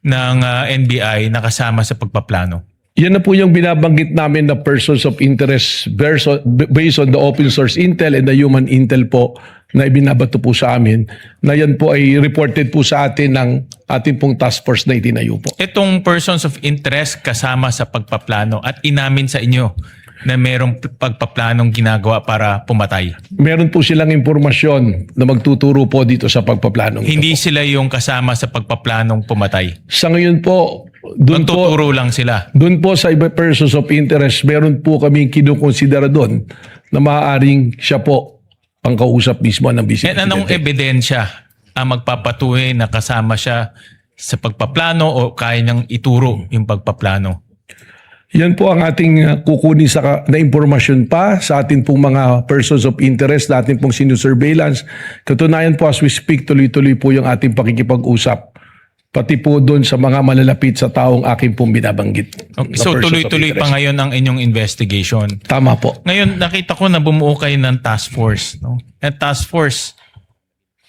ng NBI na kasama sa pagpaplano? Yan na po yung binabanggit namin na persons of interest based on the open source intel and the human intel po na ibinabato po sa amin na yan po ay reported po sa atin ng ating pong task force na itinayo po. Itong persons of interest kasama sa pagpaplano at inamin sa inyo na merong pagpaplanong ginagawa para pumatay. Meron po silang impormasyon na magtuturo po dito sa pagpaplanong ito. Hindi sila yung kasama sa pagpaplanong pumatay. Sa ngayon po, doon po, Magtuturo lang sila. doon po sa iba persons of interest, meron po kaming kinukonsidera doon na maaaring siya po ang kausap mismo ng Vice And anong Presidente. ebidensya ang magpapatuloy na kasama siya sa pagpaplano o kaya niyang ituro yung pagpaplano? Yan po ang ating kukunin na impormasyon pa sa ating pong mga persons of interest, na ating pong sinusurveillance. Katunayan po, as we speak, tuloy-tuloy po yung ating pakikipag-usap. Pati po doon sa mga malalapit sa taong aking pong binabanggit. Okay, na so persons of tuloy-tuloy pa interest. ngayon ang inyong investigation. Tama po. Ngayon, nakita ko na bumuo kayo ng task force. No? At task force,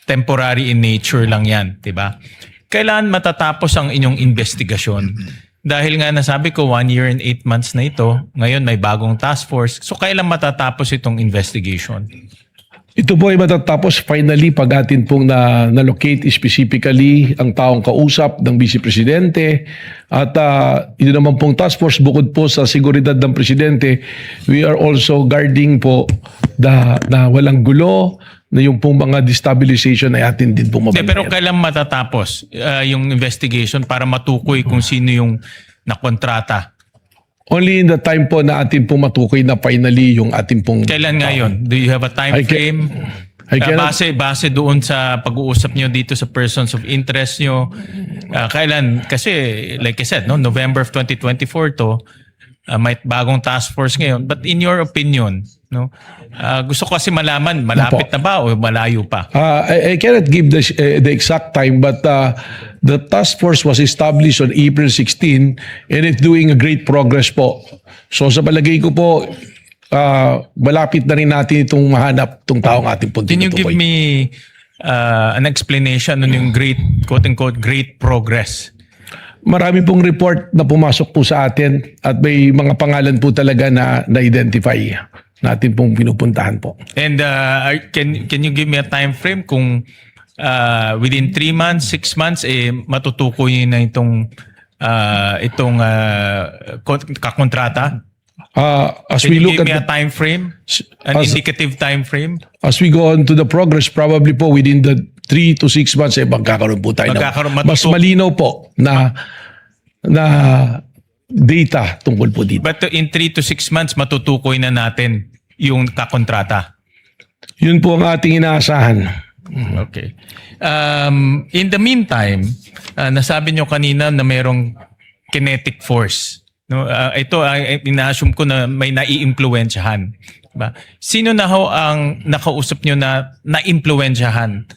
temporary in nature lang yan, di ba? Kailan matatapos ang inyong investigasyon? Dahil nga nasabi ko, 1 year and 8 months na ito, ngayon may bagong task force. So kailan matatapos itong investigation? Ito po ay matatapos finally pag atin pong na-locate specifically ang taong kausap ng Vice Presidente. At ito naman pong task force, bukod po sa seguridad ng Presidente, we are also guarding po na walang gulo, na yung pong mga destabilization ay atin din pong Hindi, pero mabantayan. kailan matatapos yung investigation para matukoy kung sino yung nakontrata? Only in the time po na atin pong matukoy na finally yung ating pong... Kailan ngayon? Do you have a time I ca- frame? I cannot- Base doon sa pag-uusap nyo dito sa persons of interest nyo. Kailan? Kasi like I said, no, November of 2024 to, may bagong task force ngayon. But in your opinion, no, gusto ko kasi malaman, malapit na ba o malayo pa? I cannot give the exact time, but the task force was established on April 16 and it's doing a great progress po. So sa palagay ko po, malapit na rin natin itong mahanap itong taong ating punto. Can you give me an explanation on yung great, quote-unquote, great progress? Marami pong report na pumasok po sa atin at may mga pangalan po talaga na na-identify natin pong pinupuntahan po. And can you give me a time frame kung within 3 months, 6 months, matutukoy na itong kakontrata? As Can we you look give me a at time frame? An indicative time frame? as we go on to the progress, probably po within the 3 to 6 months magkakaroon po tayo Magkakaroon, mas malinaw po na data tungkol po dito. But in 3 to 6 months, matutukoy na natin yung kakontrata. Yun po ang ating inaasahan. Okay. In the meantime, nasabi nyo kanina na merong kinetic force. No, ito ina-assume ko na may nai-impluwensyahan. Diba? Sino na ho ang nakausap nyo na na-impluwensyahan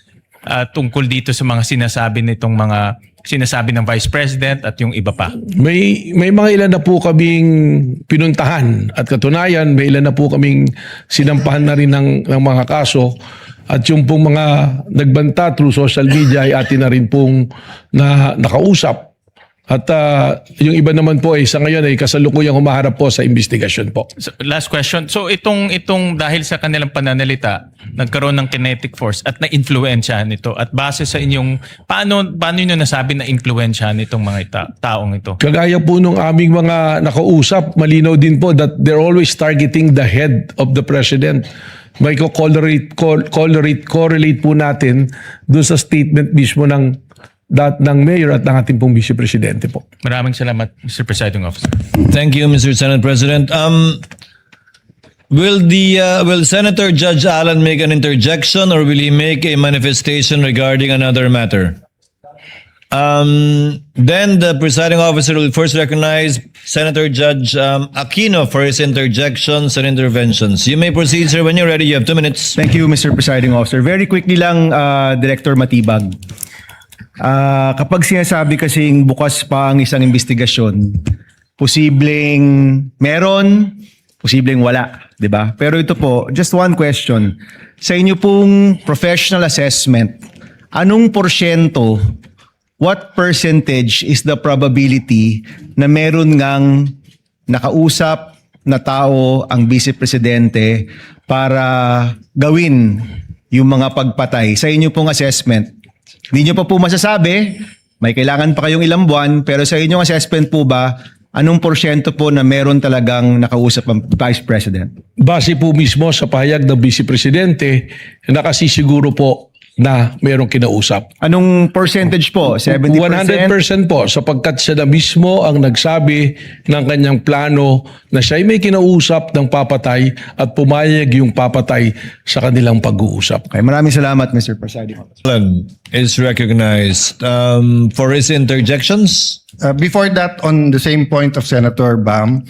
tungkol dito sa mga sinasabi nitong mga sinasabi ng Vice President at yung iba pa? May mga ilan na po kaming pinuntahan at katunayan may ilan na po kaming sinampahan na rin ng mga kaso at yung pong mga nagbanta through social media ay atin na rin pong nakausap. At yung iba naman po ay sa ngayon ay kasalukuyang humaharap po sa investigasyon po. So, last question. So itong dahil sa kanilang pananalita, nagkaroon ng kinetic force at na-influensyahan ito. At base sa inyong paano niyo nasabi na influensyahan itong mga taong ito? Kagaya po nung aming mga nakausap, malinaw din po that they're always targeting the head of the president. May correlate po natin doon sa statement mismo ng mayor at ng ating pong vice presidente po. Maraming salamat, Mr. Presiding Officer. Thank you, Mr. Senate President. Will Senator Judge Allen make an interjection or will he make a manifestation regarding another matter? Then the presiding officer will first recognize Senator Judge Aquino for his interjections and interventions. You may proceed, sir, when you're ready. You have 2 minutes. Thank you, Mr. Presiding Officer. Very quickly lang, Director Matibag. Kapag sinasabi kasing bukas pa ang isang investigasyon, posibleng meron, posibleng wala, 'di ba? Pero ito po, just one question. Sa inyo pong professional assessment, anong porsyento, what percentage is the probability na meron ngang nakausap na tao ang Vice Presidente para gawin yung mga pagpatay sa inyo pong assessment. Hindi nyo pa po masasabi, may kailangan pa kayong ilang buwan, pero sa inyong assessment po ba, anong porsyento po na meron talagang nakausap ang Vice President? Base po mismo sa pahayag ng Vice Presidente, nakasisiguro po na mayroong kinausap. Anong percentage po? 70%? 100% po, sapagkat siya na mismo ang nagsabi ng kanyang plano na siya'y may kinausap ng papatay at pumayag yung papatay sa kanilang pag-uusap. Okay, maraming salamat, Mr. Presiding Officer. Alan is recognized for his interjections. Before that, on the same point of Senator Bam,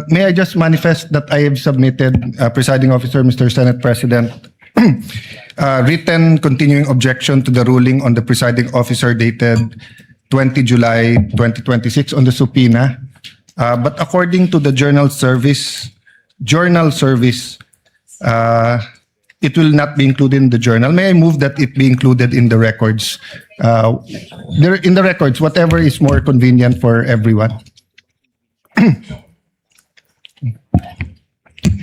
may I just manifest that I have submitted, Presiding Officer, Mr. Senate President, written continuing objection to the ruling on the Presiding Officer dated 20 July 2026 on the subpoena. But according to the journal service, it will not be included in the journal. May I move that it be included in the records? In the records, whatever is more convenient for everyone.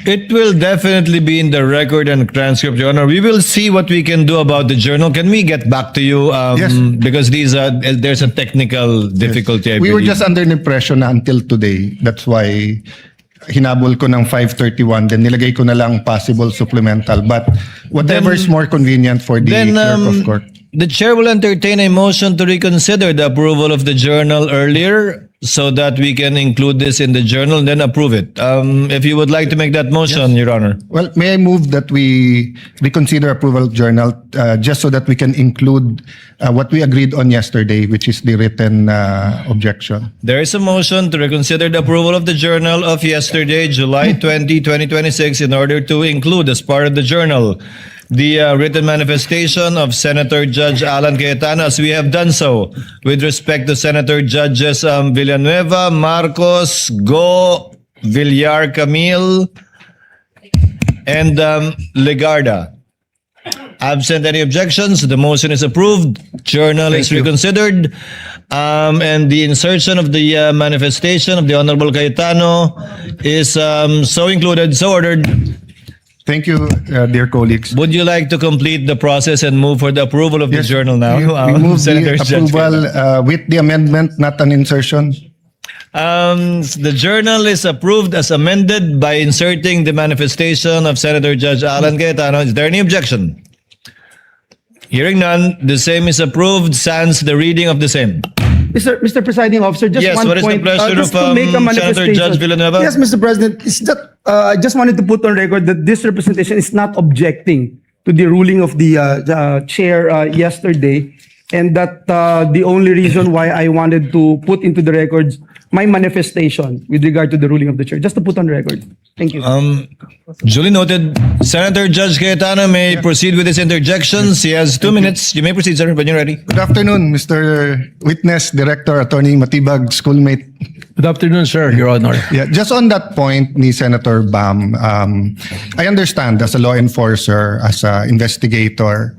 It will definitely be in the record and transcript, Your Honor. We will see what we can do about the journal. Can we get back to you? Yes. Because there's a technical difficulty, I We were believe. just under the impression na until today. That's why hinabol ko ng 531, then nilagay ko na lang possible supplemental. But whatever is more convenient for the Then clerk of court. the chair will entertain a motion to reconsider the approval of the journal earlier so that we can include this in the journal and then approve it. If you would like to make that motion, Your Honor. Well, may I move that we reconsider approval of journal just so that we can include what we agreed on yesterday, which is the written objection. There is a motion to reconsider the approval of the journal of yesterday, July 20, 2026, in order to include as part of the journal the written manifestation of Senator Judge Alan Cayetano, as we have done so with respect to Senator Judges Villanueva, Marcos, Go, Villar Camille, and Legarda. Absent any objections, the motion is approved. Journal is reconsidered. And the insertion of the manifestation of the Honorable Cayetano is so included, so ordered. Thank you, dear colleagues. Would you like to complete the process and move for the approval of the Yes, journal now? we move Senator the Judge approval with the amendment, not an insertion. The journal is approved as amended by inserting the manifestation of Senator Judge Alan Cayetano. Is there any objection? Hearing none, the same is approved sans the reading of the same. Mr. Presiding Officer, just Yes, one what is the point. pleasure Just of, to make a Senator manifestation. Judge Villanueva? Yes, Mr. President. It's that, I just wanted to put on record that this representation is not objecting to the ruling of the chair yesterday, and that the only reason why I wanted to put into the records my manifestation with regard to the ruling of the chair, just to put on record. Thank you. Duly noted. Senator Judge Cayetano may proceed with his interjections. He has 2 minutes. You may proceed, sir, when you're ready. Good afternoon, Mr. Witness, Director, Attorney Matibag, schoolmate. Good afternoon, sir, Your Honor. Yeah, just on that point ni Senator Bam, I understand as a law enforcer, as an investigator,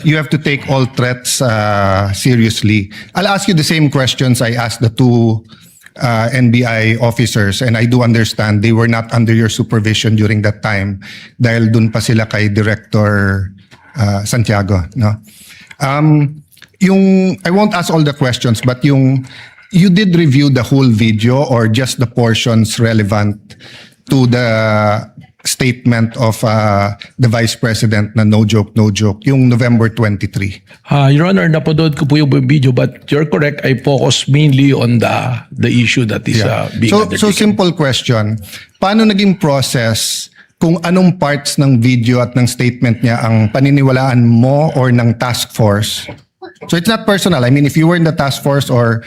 you have to take all threats seriously. I'll ask you the same questions I asked the two NBI officers, and I do understand they were not under your supervision during that time dahil dun pa sila kay Director Santiago. No? I won't ask all the questions, but you did review the whole video or just the portions relevant to the statement of the Vice President na no joke, yung November 23. Your Honor, napanood ko po yung video, but you're correct. I focus mainly on the issue that is being So undertaken. simple question. Paano naging process kung anong parts ng video at ng statement niya ang paniniwalaan mo or ng task force? So it's not personal. I mean, if you were in the task force or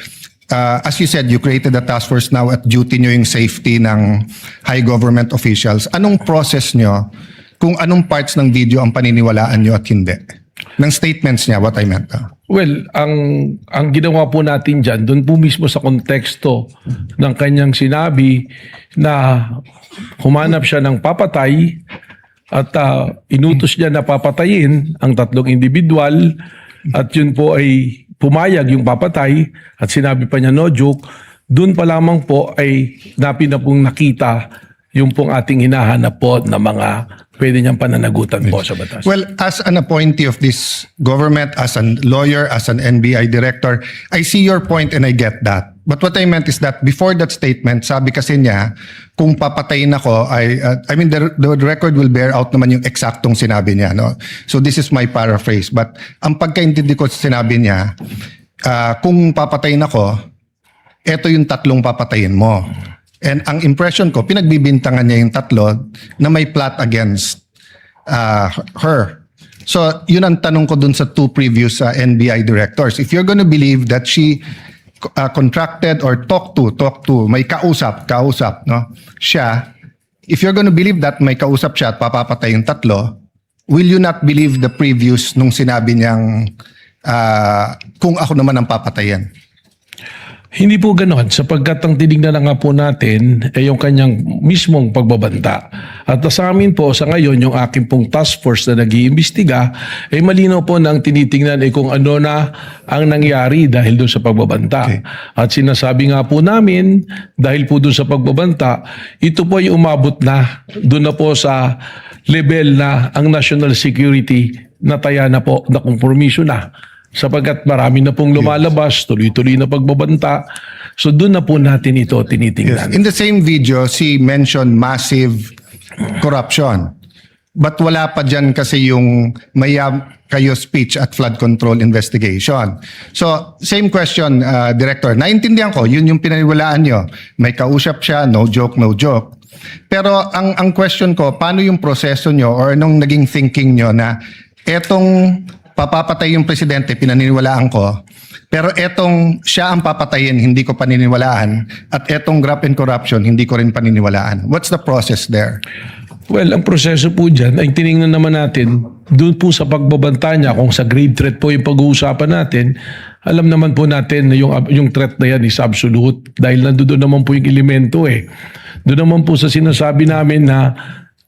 as you said, you created a task force now at duty nyo yung safety ng high government officials. Anong process nyo kung anong parts ng video ang paniniwalaan nyo at hindi? Ng statements niya, what I meant. Well, ang ginawa po natin dyan, doon po mismo sa konteksto ng kanyang sinabi na humanap siya ng papatay at inutos niya na papatayin ang tatlong individual at yun po ay pumayag yung papatay at sinabi pa niya no joke, doon pa lamang po ay na pong nakita yung pong ating hinahanap po na mga pwede niyang pananagutan po sa batas. Well, as an appointee of this government, as a lawyer, as an NBI director, I see your point and I get that. But what I meant is that before that statement, sabi kasi niya, kung papatayin ako, I mean, the record will bear out naman yung eksaktong sinabi niya. No? So this is my paraphrase. But ang pagkaintindi ko sa sinabi niya, kung papatayin ako, eto yung tatlong papatayin mo. And ang impression ko, pinagbibintangan niya yung tatlo na may plot against her. So, yun ang tanong ko dun sa two previous NBI directors. If you're gonna believe that she contracted or talked to, may kausap, no? Siya, if you're gonna believe that may kausap siya at papapatay yung tatlo, will you not believe the previous nung sinabi niyang kung ako naman ang papatayin? Hindi po ganon, sapagkat ang tinignan na nga po natin ay yung kanyang mismong pagbabanta. At sa amin po, sa ngayon, yung aking pong task force na nag-iimbestiga, ay malinaw po na ang tinitingnan ay kung ano na ang nangyari dahil doon sa pagbabanta. Okay. At sinasabi nga po namin, dahil po doon sa pagbabanta, ito po ay umabot na, doon na po sa level na ang national security nataya na po, na kompromiso na. Sapagkat marami na pong lumalabas, tuloy-tuloy na pagbabanta. So doon na po natin ito tinitingnan. In the same video, she mentioned massive corruption. But wala pa dyan kasi yung mayam kayo speech at flood control investigation. So, same question, Director. Naintindihan ko, yun yung pinaniwalaan nyo. May kausap siya, no joke, no joke. Pero ang question ko, paano yung proseso nyo or anong naging thinking nyo na etong papapatay yung presidente, pinaniniwalaan ko, pero etong siya ang papatayin, hindi ko paniniwalaan, at etong graft and corruption, hindi ko rin paniniwalaan. What's the process there? Well, ang proseso po dyan ay tinignan naman natin doon po sa pagbabanta niya, kung sa grave threat po yung pag-uusapan natin, alam naman po natin na yung threat na yan is absolute dahil nandoon naman po yung elemento eh. Doon naman po sa sinasabi namin na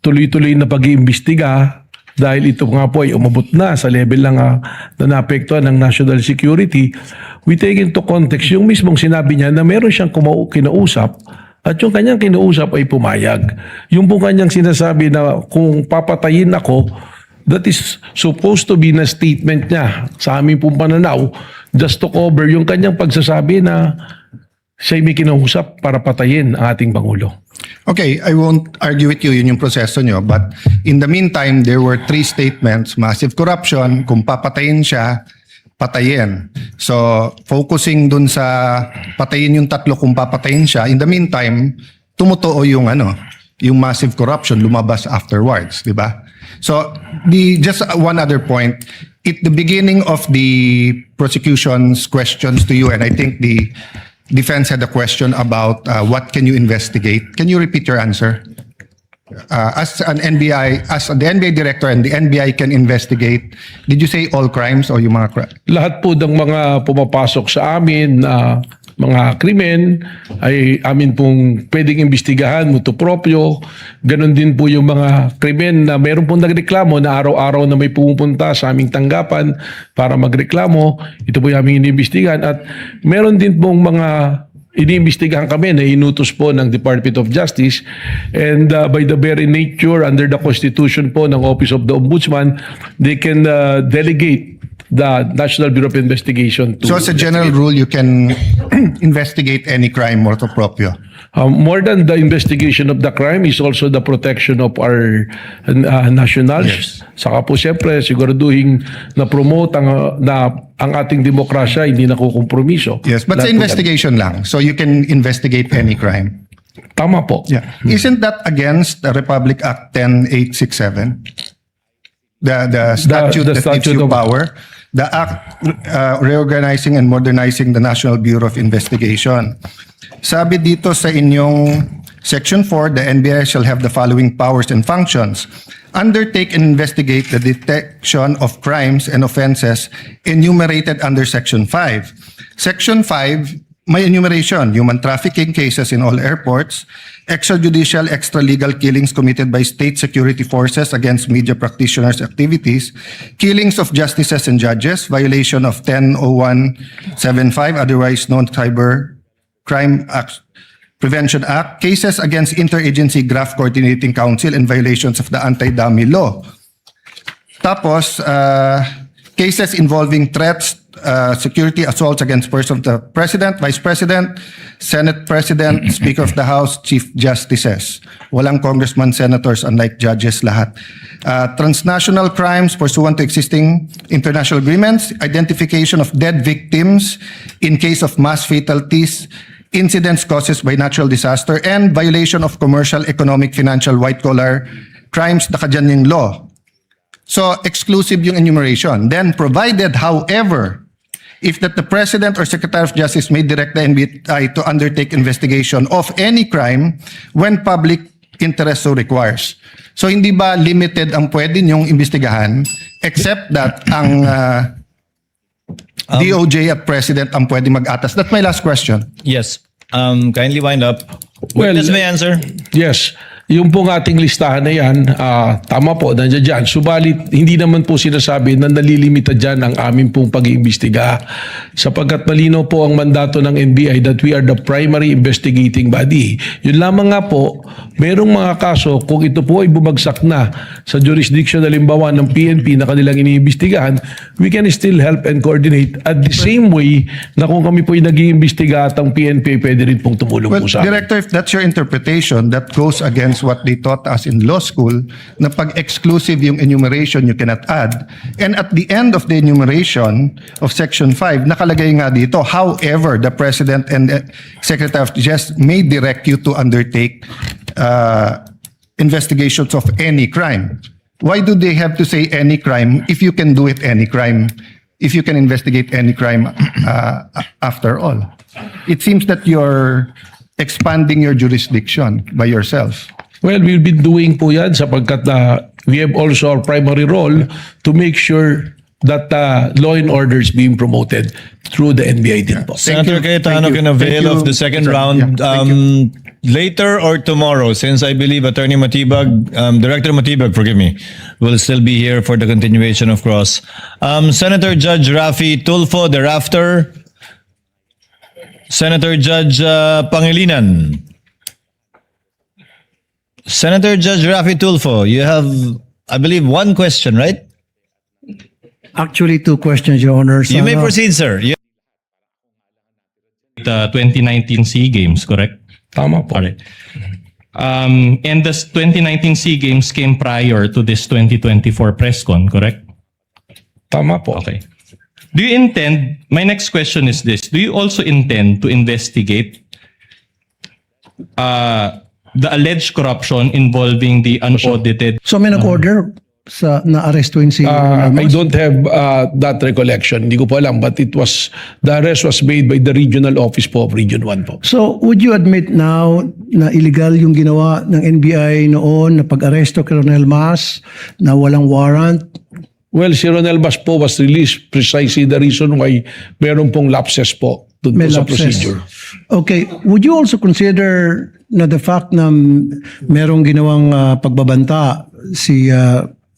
tuloy-tuloy na pag-iimbestiga dahil ito nga po ay umabot na sa level lang na naapektuhan ng national security, we take into context yung mismong sinabi niya na meron siyang kinausap at yung kanyang kinausap ay pumayag. Yung po kanyang sinasabi na kung papatayin ako, that is supposed to be na statement niya sa aming pong pananaw just to cover yung kanyang pagsasabi na siya may kinausap para patayin ang ating Pangulo. Okay, I won't argue with you, yun yung proseso nyo. But in the meantime, there were 3 statements. Massive corruption, kung papatayin siya, patayin. So, focusing dun sa patayin yung tatlo kung papatayin siya. In the meantime, tumutuo yung yung massive corruption lumabas afterwards, di ba? So, just one other point. At the beginning of the prosecution's questions to you, and I think the defense had a question about what can you investigate. Can you repeat your answer? As the NBI director and the NBI can investigate, did you say all crimes o yung mga Lahat po ng mga pumapasok sa amin na mga krimen ay amin pong pwedeng imbestigahan, mutuo proprio. Ganon din po yung mga krimen na meron pong nagreklamo na araw-araw na may pumupunta sa aming tanggapan para magreklamo. Ito po yung aming iniimbestigahan. At meron din pong mga iniimbestigahan kami na inutos po ng Department of Justice, and by the very nature under the Constitution po ng Office of the Ombudsman, they can delegate the National Bureau of Investigation to... So as a general rule, you can investigate any crime motu proprio? More than the investigation of the crime is also the protection of our nationals. Yes. Saka po siyempre siguraduhin na promote ang ating demokrasya hindi nakukompromiso. Yes, but sa investigation lang. So you can investigate any crime? Tama po. Yeah. Isn't that against the Republic Act 10867? The statute the that gives statute you of- power? The act reorganizing and modernizing the National Bureau of Investigation. Sabi dito sa inyong Section 4, the NBI shall have the following powers and functions. Undertake and investigate the detection of crimes and offenses enumerated under Section 5. Section 5, may enumeration, human trafficking cases in all airports, extrajudicial, extralegal killings committed by state security forces against media practitioners' activities, killings of justices and judges, violation of 100175, otherwise known cyber crime act, Prevention Act, cases against Interagency Graft Coordinating Council and violations of the anti-dummy law. Tapos, cases involving threats, security assaults against persons of the President, Vice President, Senate President, Speaker of the House, Chief Justices. Walang congressman, senators, unlike judges lahat. Transnational crimes pursuant to existing international agreements, identification of dead victims in case of mass fatalities, incidents caused by natural disaster, and violation of commercial, economic, financial, white-collar crimes, nakadyan yung law. So, exclusive yung enumeration. Then, provided, however, if that the President or Secretary of Justice may direct the NBI to undertake investigation of any crime when public interest so requires. So, hindi ba limited ang pwede niyong imbestigahan except that ang DOJ at President ang pwede mag-atas? That's my last question. Yes. Kindly wind up. Well, Witness may answer. Yes. Yung pong ating listahan na yan, tama po, nandiyan dyan. Subalit, hindi naman po sinasabi na nalilimita dyan ang aming pong pag-iimbestiga. Sapagkat malinaw po ang mandato ng NBI that we are the primary investigating body. Yun lamang nga po, merong mga kaso, kung ito po ay bumagsak na sa jurisdiction halimbawa ng PNP na kanilang iniimbestigahan, we can still help and coordinate at the same way na kung kami po ay nag-iimbestiga at ang PNP pwede rin pong tumulong Well, po sa amin. Director, if that's your interpretation, that goes against what they taught us in law school, na pag exclusive yung enumeration, you cannot add. And at the end of the enumeration of Section 5, nakalagay nga dito, however, the President and Secretary of Justice may direct you to undertake investigations of any crime. Why do they have to say any crime if you can do it any crime? If you can investigate any crime after all? It seems that you're expanding your jurisdiction by yourself. Well, we'll be doing po yan sapagkat we have also our primary role to make sure that law and order is being promoted through the NBI din po. Senator Cayetano can avail of the second round later or tomorrow, since I believe Attorney Matibag, Director Matibag, forgive me, will still be here for the continuation of cross. Senator Judge Rafi Tulfo thereafter. Senator Judge Pangilinan. Senator Judge Rafi Tulfo, you have, I believe, one question, right? Actually, two questions, Your Honor. You may proceed, sir. The 2019 SEA Games, correct? Tama po. Alright. And the 2019 SEA Games came prior to this 2024 press con, correct? Tama po. Okay. Do you intend, my next question is this, do you also intend to investigate the alleged corruption involving the unaudited So may nag-order sa na-arrestuin si I Ramos? don't have that recollection. Hindi ko po alam, but the arrest was made by the regional office po of Region 1 po. So would you admit now na illegal yung ginawa ng NBI noon na pag-aresto kay Ronel Mas na walang warrant? Well, si Ronel Mas po was released precisely the reason why meron pong lapses po dun May po sa lapses. procedure. Okay. Would you also consider na the fact na merong ginawang pagbabanta si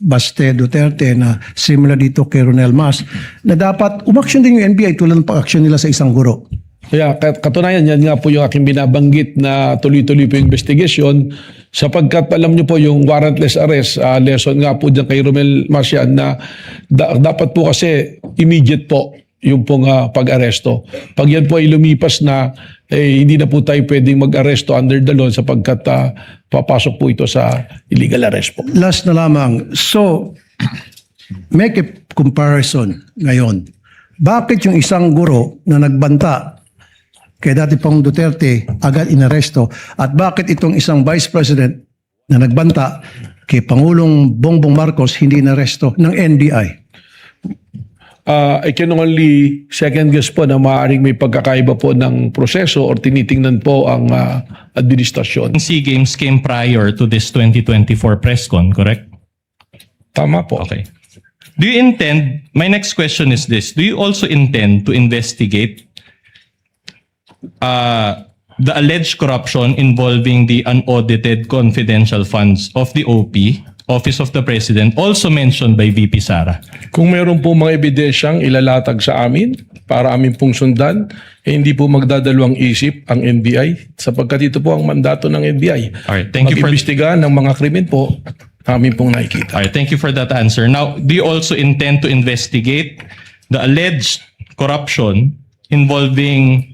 Baste Duterte na similar dito kay Ronel Mas na dapat umaksyon din yung NBI tulad ng pag-aksyon nila sa isang guro? Kaya katunayan yan nga po yung aking binabanggit na tuloy-tuloy po yung investigation sapagkat alam nyo po yung warrantless arrest, lesson nga po dyan kay Romel Marcian na dapat po kasi immediate po yung pong pag-aresto. Pag yan po ay lumipas na, hindi na po tayo pwedeng mag-aresto under the law sapagkat papasok po ito sa illegal arrest po. Last na lamang. So, make a comparison ngayon. Bakit yung isang guro na nagbanta kay dati pang Duterte agad inaresto at bakit itong isang vice president na nagbanta kay Pangulong Bongbong Marcos hindi inaresto ng NBI? I can only second guess po na maaaring may pagkakaiba po ng proseso or tinitingnan po ang administrasyon. SEA Games came prior to this 2024 press con, correct? Tama po. Okay. Do you intend, my next question is this, do you also intend to investigate the alleged corruption involving the unaudited confidential funds of the OP Office of the President, also mentioned by VP Sara. Kung meron po mga ebidensyang ilalatag sa amin para amin pong sundan, hindi po magdadalawang isip ang NBI sapagkat ito po ang mandato ng NBI. Alright, thank you for- Mag-imbestigahan ng mga krimen po, amin pong nakikita. All right, thank you for that answer. Now, do you also intend to investigate the alleged corruption involving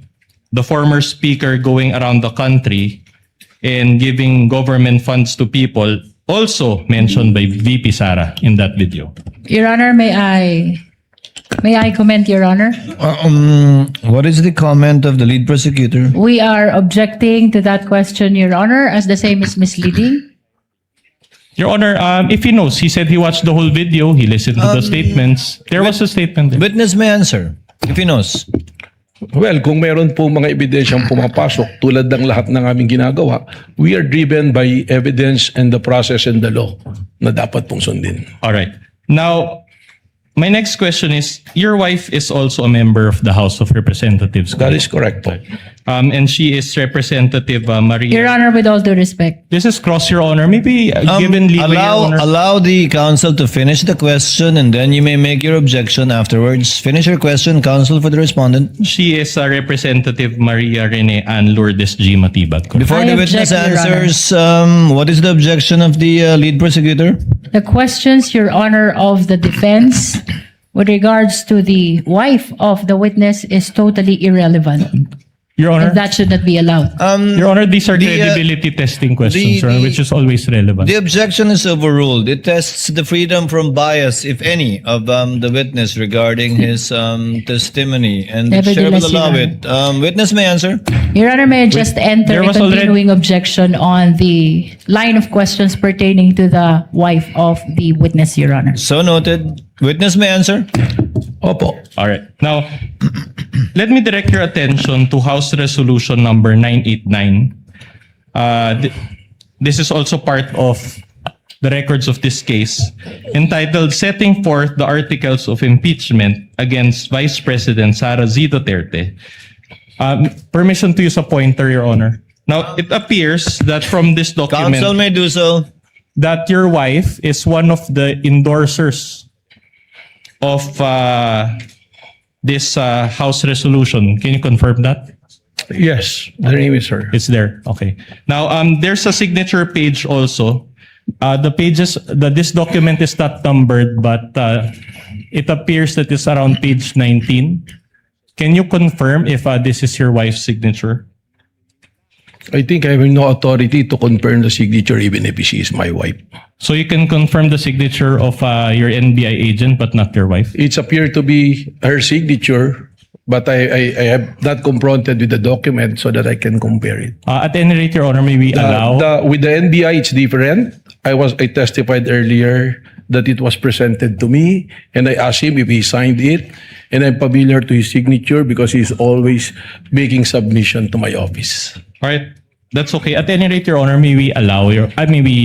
the former speaker going around the country and giving government funds to people, also mentioned by VP Sara in that video? Your Honor, may I comment, Your Honor? What is the comment of the lead prosecutor? We are objecting to that question, Your Honor, as the same is misleading. Your Honor, if he knows, he said he watched the whole video, he listened to the statements. There was a statement there. Witness may answer if he knows. Well, kung meron po mga ebidensyang pumapasok tulad ng lahat ng aming ginagawa, we are driven by evidence and the process and the law na dapat pong sundin. All right. Now, my next question is, your wife is also a member of the House of Representatives. That is correct po. And she is Representative Maria. Your Honor, with all due respect. This is cross, Your Honor. Maybe given leeway, Your Honor. Allow the counsel to finish the question and then you may make your objection afterwards. Finish your question, counsel, for the respondent. She is Representative Maria Rene Ann Lourdes G. Matibag. Before I the witness object, Your Honor. answers, what is the objection of the lead prosecutor? The questions, Your Honor, of the defense with regards to the wife of the witness is totally irrelevant. Your Honor, And that should not be allowed. Your Honor, these are the, credibility testing questions, Your Honor, which is always relevant. The objection is overruled. It tests the freedom from bias, if any, of the witness regarding his testimony, and the chair will Nevertheless, allow Your it. Witness may answer. Your Honor, may I just enter there a was already- continuing objection on the line of questions pertaining to the wife of the witness, Your Honor. So noted. Witness may answer. Opo. All right. Now, let me direct your attention to House Resolution number 989. This is also part of the records of this case, entitled Setting Forth the Articles of Impeachment Against Vice President Sara Z. Duterte. Permission to use a pointer, Your Honor. Now, it appears that from this document Counsel may do so. that your wife is one of the endorsers of this House resolution. Can you confirm that? Yes, the name is her. It's there. Okay. Now, there's a signature page also. This document is not numbered, but it appears that it's around page 19. Can you confirm if this is your wife's signature? I think I have no authority to confirm the signature even if she is my wife. So you can confirm the signature of your NBI agent, but not your wife? It's appeared to be her signature, but I have not confronted with the document so that I can compare it. At any rate, Your Honor, may we allow? With the NBI, it's different. I testified earlier that it was presented to me, and I asked him if he signed it, and I'm familiar to his signature because he's always making submission to my office. All right. That's okay. At any rate, Your Honor, may we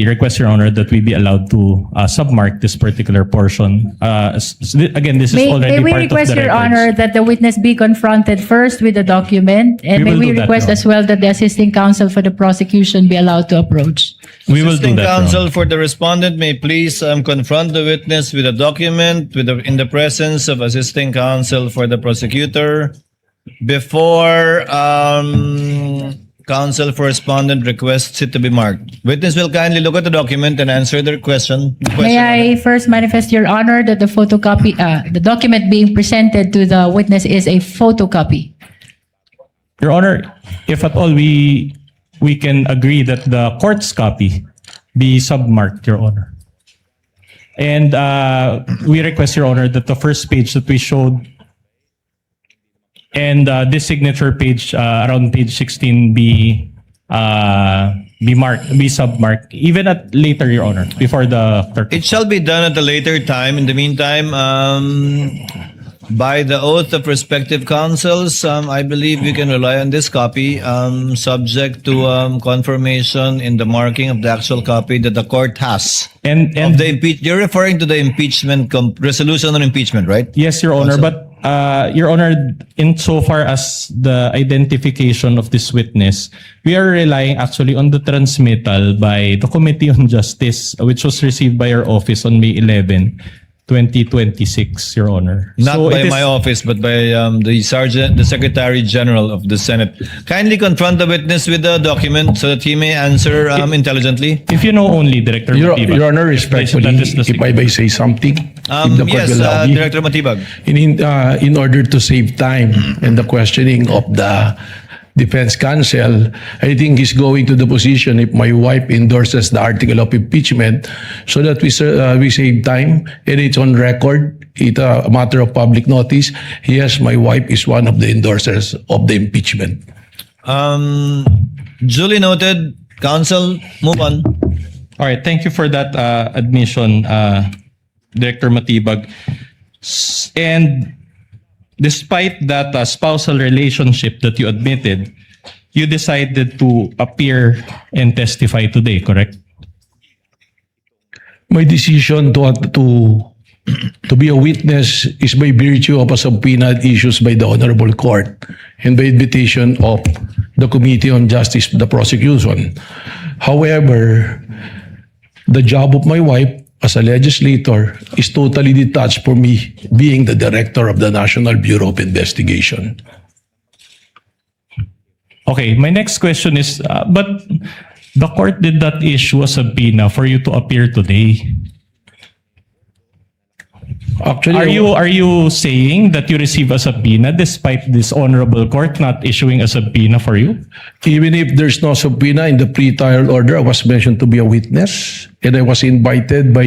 request, Your Honor, that we be allowed to submark this particular portion. Again, this is May already we part of the request, Your records. Honor, that the witness be confronted first with the document, and We may will we do that, request Your as well that the assisting counsel for the prosecution be allowed to approach. We will do Assisting that, Your counsel Honor. for the respondent may please confront the witness with a document in the presence of assisting counsel for the prosecutor before counsel for respondent requests it to be marked. Witness will kindly look at the document and answer their question. May I first manifest, Your Honor, that the document being presented to the witness is a photocopy. Your Honor, if at all we can agree that the court's copy be submarked, Your Honor. And we request, Your Honor, that the first page that we showed and this signature page around page 16 be submarked, even at later, Your Honor, before the clerk. It shall be done at a later time. In the meantime, by the oath of respective counsels, I believe we can rely on this copy, subject to confirmation in the marking of the actual copy that the court has. And You're referring to the impeachment resolution on impeachment, right? yes, Your Honor, but Your Honor, insofar as the identification of this witness, we are relying actually on the transmittal by the Committee on Justice, which was received by our office on May 11, 2026, Your Honor. Not So by it is- my office, but by the Secretary General of the Senate. Kindly confront the witness with the document so that he may answer intelligently. If you know only, Director Your Matibag. Honor, respectfully, That is the if I may say something, if the court Yes, will allow me. Director Matibag. In order to save time and the questioning of the defense counsel, I think he's going to the position if my wife endorses the article of impeachment so that we save time and it's on record. It's a matter of public notice. Yes, my wife is one of the endorsers of the impeachment. Duly noted. Counsel, move on. All right, thank you for that admission, Director Matibag. And despite that spousal relationship that you admitted, you decided to appear and testify today, correct? My decision to be a witness is by virtue of a subpoena issued by the Honorable Court and by invitation of the Committee on Justice, the prosecution. However, the job of my wife as a legislator is totally detached from me being the director of the National Bureau of Investigation. Okay, my next question is, but the court did not issue a subpoena for you to appear today. Actually, Are you saying that you receive a subpoena despite this honorable court not issuing a subpoena for you? even if there's no subpoena in the pre-trial order, I was mentioned to be a witness and I was invited by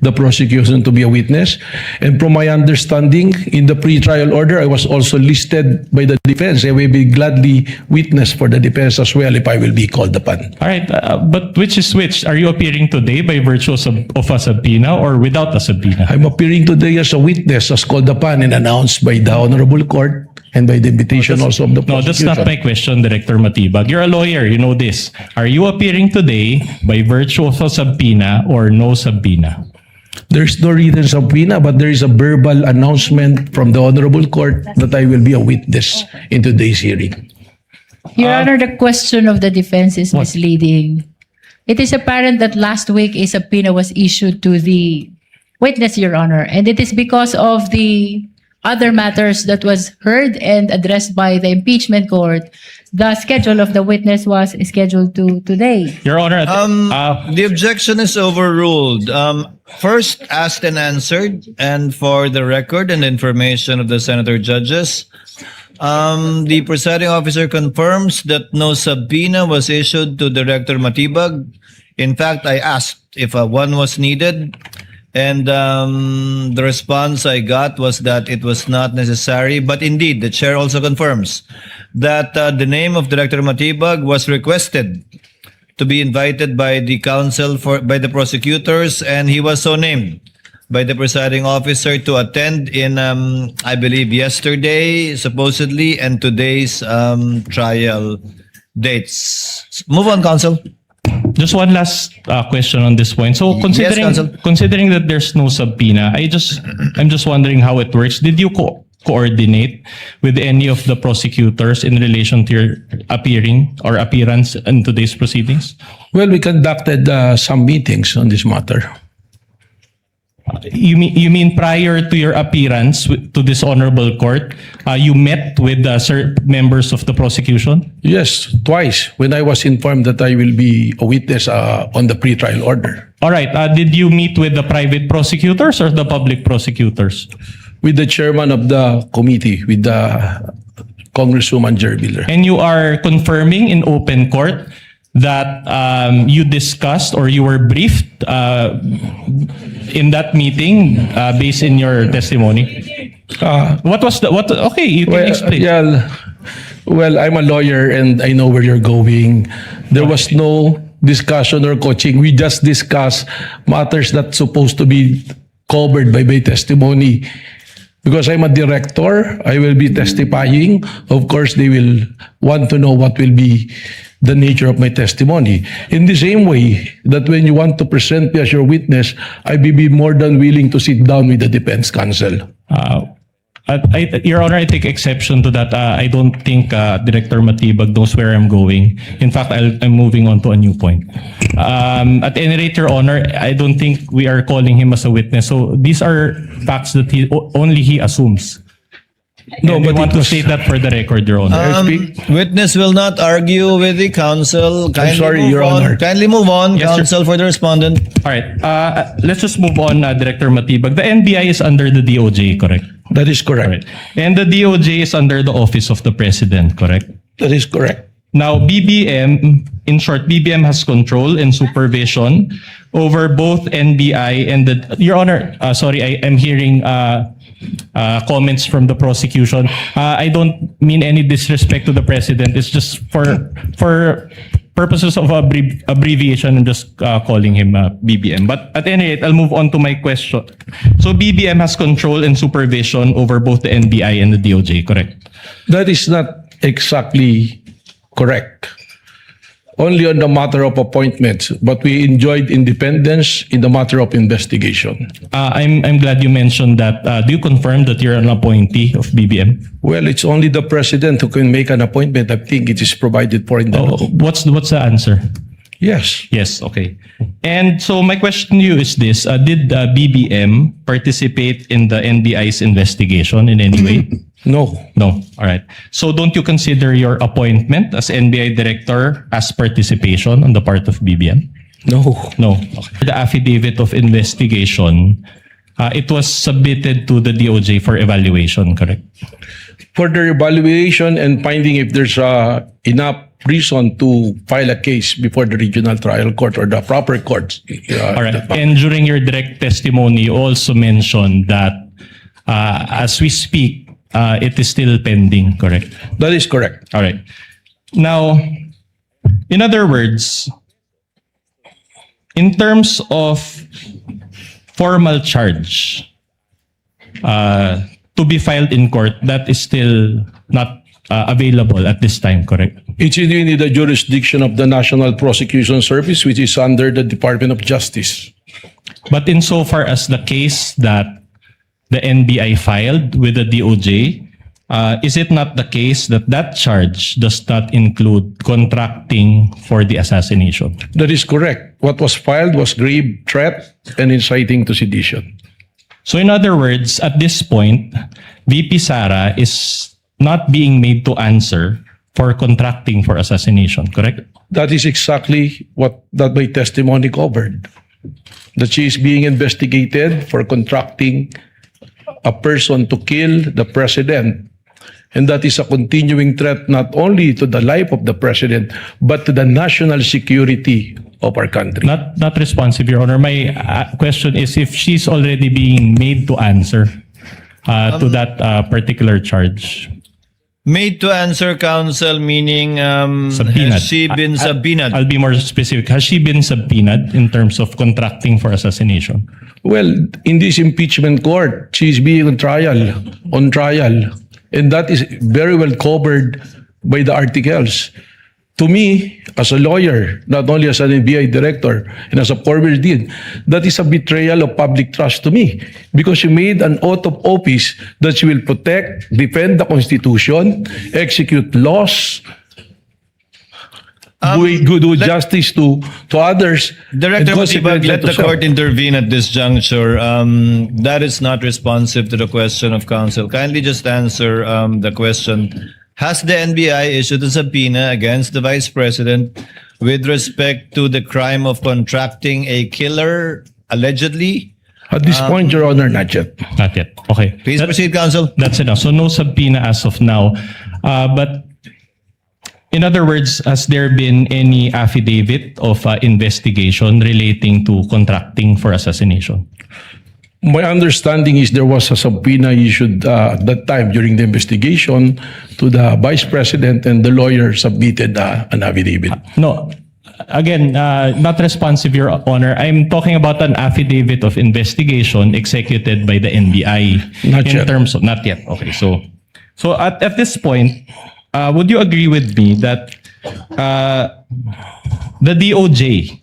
the prosecution to be a witness. And from my understanding, in the pre-trial order, I was also listed by the defense. I will be gladly witness for the defense as well if I will be called upon. All right, but which is which? Are you appearing today by virtue of a subpoena or without a subpoena? I'm appearing today as a witness as called upon and announced by the Honorable Court and by the invitation also of the No, that's prosecution. not my question, Director Matibag. You're a lawyer, you know this. Are you appearing today by virtue of a subpoena or no subpoena? There's no written subpoena, but there is a verbal announcement from the Honorable Court that I will be a witness in today's hearing. Your Honor, the question of the defense is misleading. It is apparent that last week a subpoena was issued to the witness, Your Honor, and it is because of the other matters that was heard and addressed by the impeachment court. The schedule of the witness was scheduled to today. Your Honor, The objection is overruled. First, asked and answered, and for the record and information of the senator judges, the presiding officer confirms that no subpoena was issued to Director Matibag. In fact, I asked if one was needed, and the response I got was that it was not necessary. But indeed, the chair also confirms that the name of Director Matibag was requested to be invited by the counsel by the prosecutors, and he was so named by the presiding officer to attend in, I believe, yesterday, supposedly, and today's trial dates. Move on, counsel. just one last question on this point. So Counsel. considering that there's no subpoena, I'm just wondering how it works. Did you coordinate with any of the prosecutors in relation to your appearance in today's proceedings? Well, we conducted some meetings on this matter. You mean prior to your appearance to this honorable court, you met with members of the prosecution? Yes, twice when I was informed that I will be a witness on the pre-trial order All right. Did you meet with the private prosecutors or the public prosecutors? with the chairman of the committee, with the Congresswoman Jerviller. And you are confirming in open court that you discussed or you were briefed in that meeting based in your testimony? What was the what? Okay, you can explain. Well, I'm a lawyer and I know where you're going. There was no discussion or coaching. We just discussed matters that's supposed to be covered by my testimony. Because I'm a director, I will be testifying. Of course, they will want to know what will be the nature of my testimony. In the same way that when you want to present me as your witness, I will be more than willing to sit down with the defense counsel. Your Honor, I take exception to that. I don't think Director Matibag knows where I'm going. In fact, I'm moving on to a new point. At any rate, Your Honor, I don't think we are calling him as a witness. So these are facts that only he assumes. No, And we but want it to was- state that for the record, Your Honor. Witness will not argue with the counsel. sorry, move Your on. Honor. Kindly move on, Yes, sir. counsel, for the respondent. All right. Let's just move on, Director Matibag. The NBI is under the DOJ, correct? That is correct. Right. And the DOJ is under the Office of the President, correct? That is correct. Now, BBM, in short, BBM has control and supervision over both NBI and the, Your Honor, sorry, I am hearing comments from the prosecution. I don't mean any disrespect to the President. It's just for purposes of abbreviation, I'm just calling him BBM. But at any rate, I'll move on to my question. So BBM has control and supervision over both the NBI and the DOJ, correct? That is not exactly correct. Only on the matter of appointments, but we enjoyed independence in the matter of investigation. I'm glad you mentioned that. Do you confirm that you're an appointee of BBM? Well, it's only the president who can make an appointment. I think it is provided for in the law. What's the answer? Yes. Yes, okay. And so my question to you is this: did BBM participate in the NBI's investigation in any way? No. No. All right. So don't you consider your appointment as NBI director as participation on the part of BBM? No. No. Okay. The affidavit of investigation, it was submitted to the DOJ for evaluation, correct? Further evaluation and finding if there's enough reason to file a case before the regional trial court or the proper courts. All right. And during your direct testimony, you also mentioned that as we speak, it is still pending, correct? That is correct. All right. Now, in other words, in terms of formal charge to be filed in court, that is still not available at this time, correct? It's in the jurisdiction of the National Prosecution Service, which is under the Department of Justice. But insofar as the case that the NBI filed with the DOJ, is it not the case that that charge does not include contracting for the assassination? That is correct. What was filed was grave threat and inciting to sedition. So in other words, at this point, VP Sara is not being made to answer for contracting for assassination, correct? That is exactly what that my testimony covered. That she is being investigated for contracting a person to kill the president. And that is a continuing threat not only to the life of the president, but to the national security of our country. Not responsive, Your Honor. My question is if she's already being made to answer to that particular charge. Made to answer, counsel, meaning Subpoenaed. has she been subpoenaed? I'll be more specific. Has she been subpoenaed in terms of contracting for assassination? Well, in this impeachment court, she is being on trial. And that is very well covered by the articles. To me, as a lawyer, not only as an NBI director and as a former dean, that is a betrayal of public trust to me because she made an oath of office that she will protect, defend the Constitution, execute laws, do justice to others. Director and Matibag, let the to self. court intervene at this juncture. That is not responsive to the question of counsel. Kindly just answer the question. Has the NBI issued a subpoena against the Vice President with respect to the crime of contracting a killer, allegedly? At this point, Your Honor, not yet. Not yet. Okay. Please proceed, counsel. That's enough. So no subpoena as of now. But in other words, has there been any affidavit of investigation relating to contracting for assassination? My understanding is there was a subpoena issued at that time during the investigation to the Vice President and the lawyer submitted an affidavit. No. Again, not responsive, Your Honor. I'm talking about an affidavit of investigation executed by the NBI. Not in yet. terms of not yet. Okay, so at this point, would you agree with me that the DOJ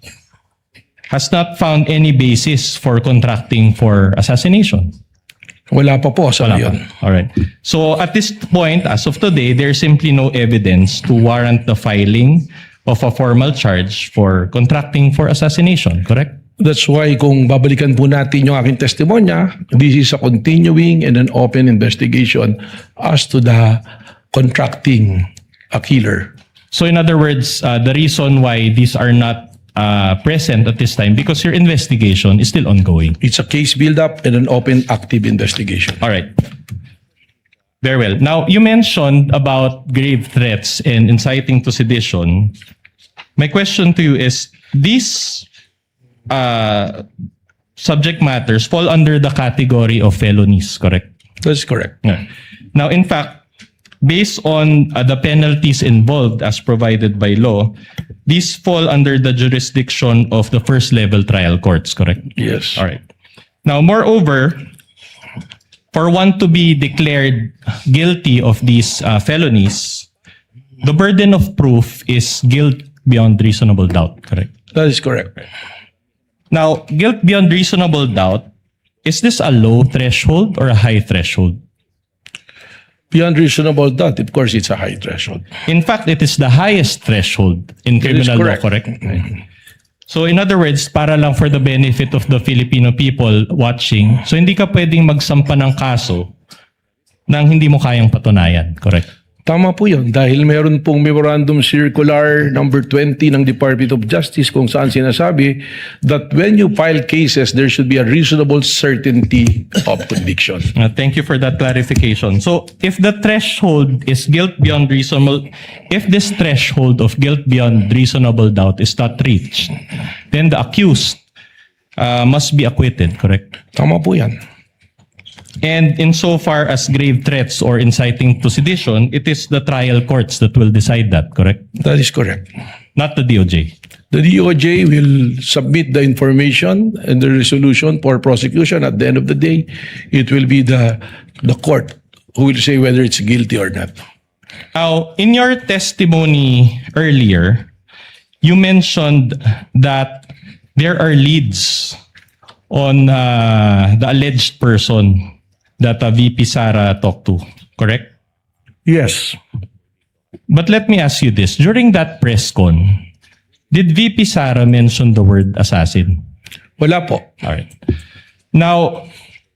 has not found any basis for contracting for assassination? Wala pa po sa Wala yun. pa. Alright. So at this point, as of today, there's simply no evidence to warrant the filing of a formal charge for contracting for assassination, correct? That's why kung babalikan po natin yung aking testimonya, this is a continuing and an open investigation as to the contracting a killer. So in other words, the reason why these are not present at this time because your investigation is still ongoing. It's a case build-up and an open, active investigation. All right. Very well. Now, you mentioned about grave threats and inciting to sedition. My question to you is, these subject matters fall under the category of felonies, correct? That's correct. Yeah. Now, in fact, based on the penalties involved as provided by law, these fall under the jurisdiction of the first level trial courts, correct? Yes. All right. Now, moreover, for one to be declared guilty of these felonies, the burden of proof is guilt beyond reasonable doubt, correct? That is correct. Now, guilt beyond reasonable doubt, is this a low threshold or a high threshold? Beyond reasonable doubt, of course, it's a high threshold. In fact, it is the highest threshold in That is criminal law, correct. correct? So in other words, para lang for the benefit of the Filipino people watching, so hindi ka pwedeng magsampa ng kaso nang hindi mo kayang patunayan, correct? Tama po yun dahil meron pong Memorandum Circular number 20 ng Department of Justice kung saan sinasabi that when you file cases, there should be a reasonable certainty of conviction. Thank you for that clarification. So if the threshold is guilt beyond reasonable, if this threshold of guilt beyond reasonable doubt is not reached, then the accused must be acquitted, correct? Tama po yan. And insofar as grave threats or inciting to sedition, it is the trial courts that will decide that, correct? That is correct. Not the DOJ. The DOJ will submit the information and the resolution for prosecution. At the end of the day, it will be the court who will say whether it's guilty or not. Now, in your testimony earlier, you mentioned that there are leads on the alleged person that VP Sara talked to, correct? Yes. But let me ask you this. During that press con, did VP Sara mention the word assassin? Wala po. All right. Now,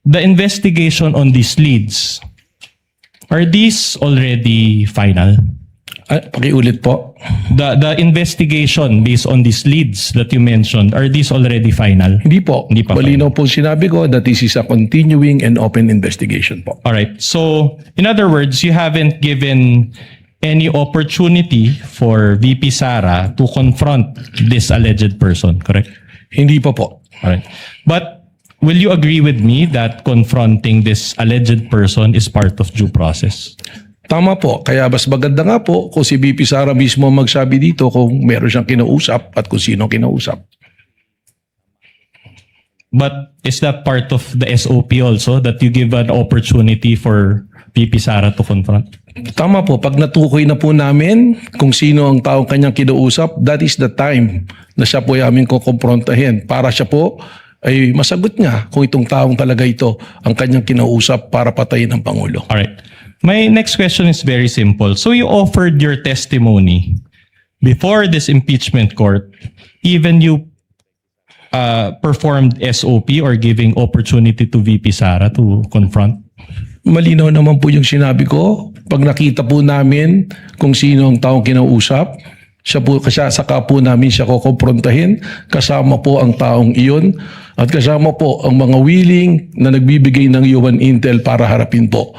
the investigation on these leads, are these already final? Pakiulit po. The investigation based on these leads that you mentioned, are these already final? Hindi po. Hindi pa Malinaw po sinabi ko that this is a continuing and open investigation po. All right. So, in other words, you haven't given any opportunity for VP Sara to confront this alleged person, correct? Hindi pa po. All right. But will you agree with me that confronting this alleged person is part of due process? Tama po. Kaya mas maganda nga po kung si VP Sara mismo magsabi dito kung meron siyang kinausap at kung sino kinausap. But is that part of the SOP also, that you give an opportunity for VP Sara to confront? Tama po. Pag natukoy na po namin kung sino ang taong kanyang kinausap, that is the time na siya po ay aming kukomprontahin para siya po ay masagot niya kung itong taong talaga ito ang kanyang kinausap para patayin ang Pangulo. All right. My next question is very simple. So you offered your testimony before this impeachment court, even you performed SOP or giving opportunity to VP Sara to confront? Malinaw naman po yung sinabi ko. Pag nakita po namin kung sino ang taong kinausap, saka po namin siya kukomprontahin, kasama po ang taong iyon at kasama po ang mga willing na nagbibigay ng human intel para harapin po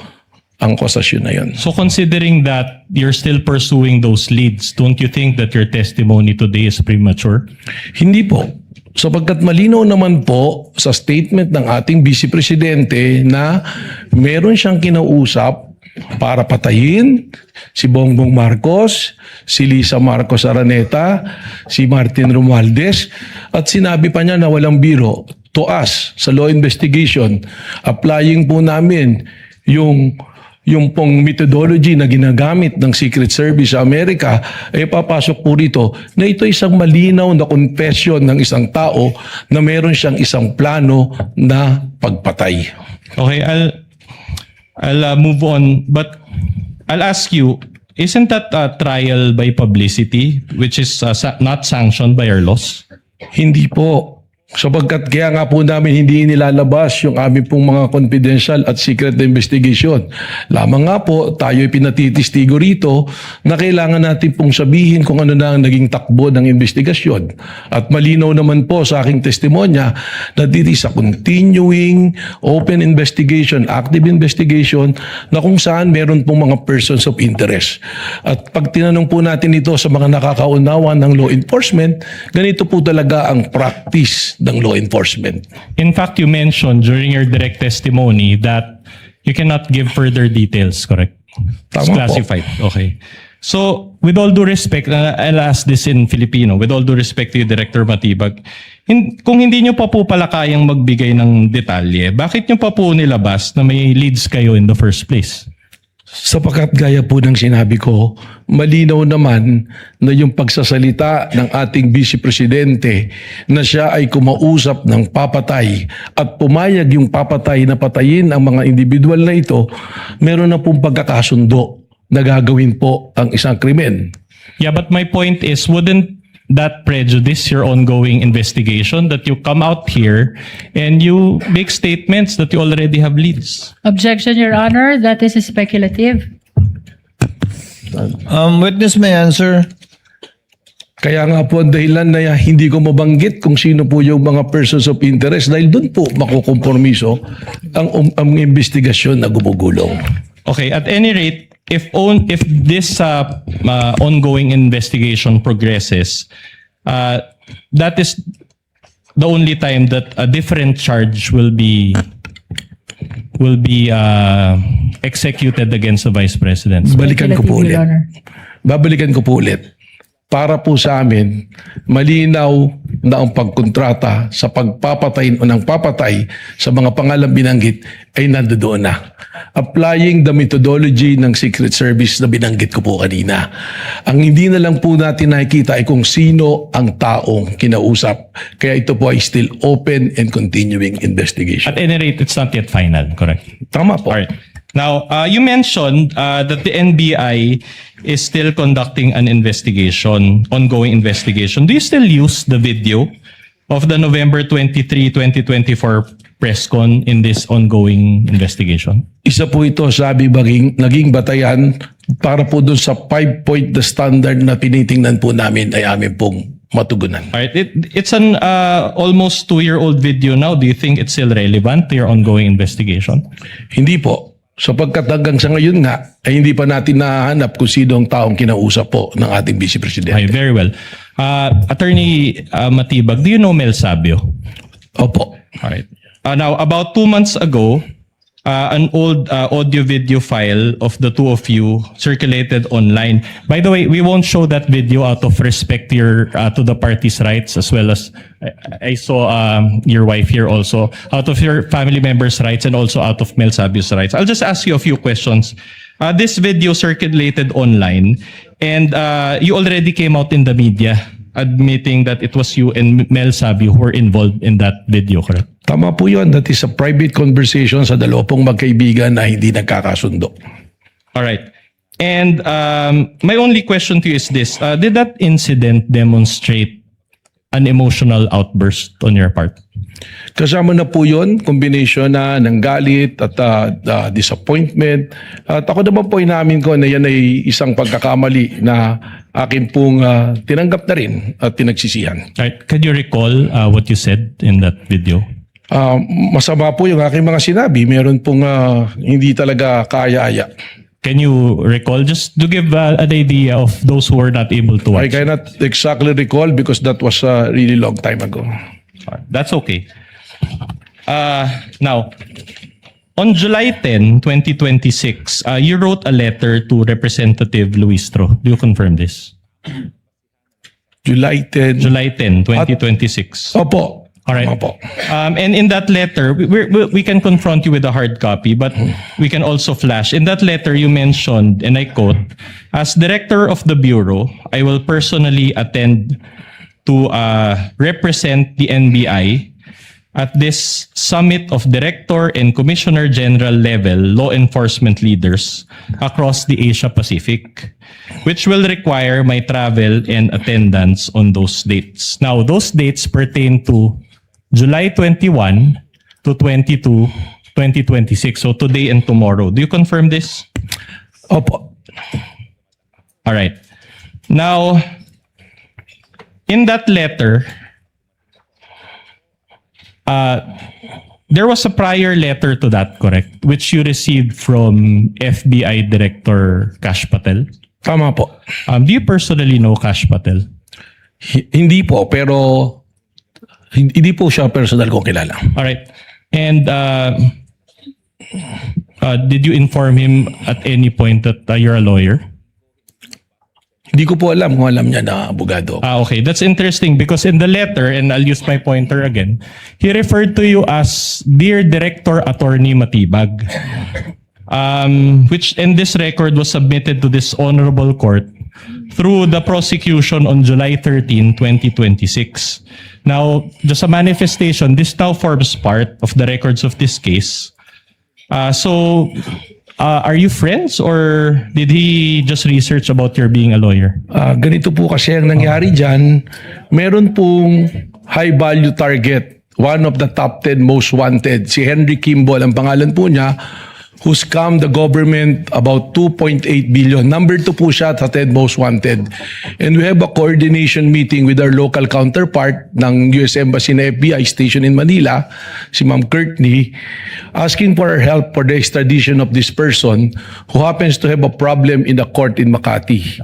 ang akusasyon na yun. So considering that you're still pursuing those leads, don't you think that your testimony today is premature? Hindi po. Sapagkat malinaw naman po sa statement ng ating Vice Presidente na meron siyang kinausap para patayin si Bongbong Marcos, si Lisa Marcos Araneta, si Martin Romualdez, at sinabi pa niya na walang biro to us sa law investigation. Applying po namin yung pong methodology na ginagamit ng Secret Service sa Amerika, ay papasok po rito na ito isang malinaw na confession ng isang tao na meron siyang isang plano na pagpatay. Okay, I'll move on, but I'll ask you, isn't that a trial by publicity, which is not sanctioned by our laws? Hindi po. Sapagkat kaya nga po namin hindi nilalabas yung aming pong mga confidential at secret na investigation. Lamang nga po, tayo'y pinatitistigo rito na kailangan natin pong sabihin kung ano na ang naging takbo ng investigasyon. At malinaw naman po sa aking testimonya na dito sa continuing open investigation, active investigation, na kung saan meron pong mga persons of interest. At pag tinanong po natin ito sa mga nakakaunawa ng law enforcement, ganito po talaga ang practice ng law enforcement. In fact, you mentioned during your direct testimony that you cannot give further details, correct? It's Tama po. classified. Okay. So, with all due respect, I'll ask this in Filipino, with all due respect to you, Director Matibag, kung hindi nyo pa po pala kayang magbigay ng detalye, bakit nyo pa po nilabas na may leads kayo in the first place? Sapagkat gaya po ng sinabi ko, malinaw naman na yung pagsasalita ng ating Vice Presidente na siya ay kumausap ng papatay at pumayag yung papatay na patayin ang mga individual na ito, meron na pong pagkakasundo na gagawin po ang isang krimen. Yeah, but my point is, wouldn't that prejudice your ongoing investigation that you come out here and you make statements that you already have leads? Objection, Your Honor. That is speculative. Witness may answer. Kaya nga po ang dahilan na hindi ko mabanggit kung sino po yung mga persons of interest dahil doon po makukompromiso ang investigasyon na gumugulong. Okay, at any rate, if this ongoing investigation progresses, that is the only time that a different charge will be executed against the Vice President. Balikan ko po Speculative, ulit. Your Honor. Babalikan ko po ulit. Para po sa amin, malinaw na ang pagkontrata sa pagpapatay o ng papatay sa mga pangalang binanggit ay nandoon na. Applying the methodology ng Secret Service na binanggit ko po kanina. Ang hindi na lang po natin nakikita ay kung sino ang taong kinausap. Kaya ito po ay still open and continuing investigation. At any rate, it's not yet final, correct? Tama po. All right. Now, you mentioned that the NBI is still conducting an investigation, ongoing investigation. Do you still use the video of the November 23, 2024 press con in this ongoing investigation? Isa po ito, sabi naging batayan para po doon sa 5-point the standard na tinitingnan po namin ay amin pong matugunan. All right. It's an almost 2-year-old video now. Do you think it's still relevant to your ongoing investigation? Hindi po. Sapagkat hanggang sa ngayon nga, ay hindi pa natin nahanap kung sino ang taong kinausap po ng ating Vice Presidente. Okay, very well. Attorney Matibag, do you know Mel Sabio? Opo. All right. Now, about 2 months ago, an old audio-video file of the two of you circulated online. By the way, we won't show that video out of respect to to the party's rights, as well as I saw your wife here also, out of your family members' rights and also out of Mel Sabio's rights. I'll just ask you a few questions. This video circulated online, and you already came out in the media admitting that it was you and Mel Sabio who were involved in that video, correct? Tama po yun. That is a private conversation sa dalawa pong magkaibigan na hindi nagkakasundo. All right. And my only question to you is this. Did that incident demonstrate an emotional outburst on your part? Kasama na po yun, combination na ng galit at disappointment. At ako naman po inamin ko na yan ay isang pagkakamali na akin pong tinanggap na rin at pinagsisihan. All right. Could you recall what you said in that video? Masama po yung aking mga sinabi. Meron pong hindi talaga kaya-aya. Can you recall, just to give an idea of those who were not able to I watch? cannot exactly recall because that was a really long time ago. That's okay. Now, on July 10, 2026, you wrote a letter to Representative Luistro. Do you confirm this? July 10. July 10, 2026. Opo. All right. Opo. And in that letter, we can confront you with a hard copy, but we can also flash. In that letter, you mentioned, and I quote, "As director of the Bureau, I will personally attend to represent the NBI at this summit of director and commissioner general level law enforcement leaders across the Asia Pacific, which will require my travel and attendance on those dates. Now, those dates pertain to July 21 to 22, 2026. So today and tomorrow. Do you confirm this? Opo. All right. Now, in that letter, there was a prior letter to that, correct? Which you received from FBI Director Kash Patel. Tama po. Do you personally know Kash Patel? Hindi po, pero hindi po siya personal kong kilala. All right. And did you inform him at any point that you're a lawyer? Hindi ko po alam kung alam niya na abogado. Okay. That's interesting because in the letter, and I'll use my pointer again, he referred to you as Dear Director Attorney Matibag, which in this record was submitted to this honorable court through the prosecution on July 13, 2026. Now, just a manifestation, this now forms part of the records of this case. Are you friends or did he just research about your being a lawyer? Ganito po kasi ang nangyari dyan, meron pong high value target, one of the top 10 most wanted, si Henry Kimball, ang pangalan po niya, who scammed the government about 2.8 billion. Number 2 po siya sa 10 most wanted. And we have a coordination meeting with our local counterpart ng US Embassy na FBI station in Manila, si Ma'am Courtney, asking for our help for the extradition of this person who happens to have a problem in the court in Makati.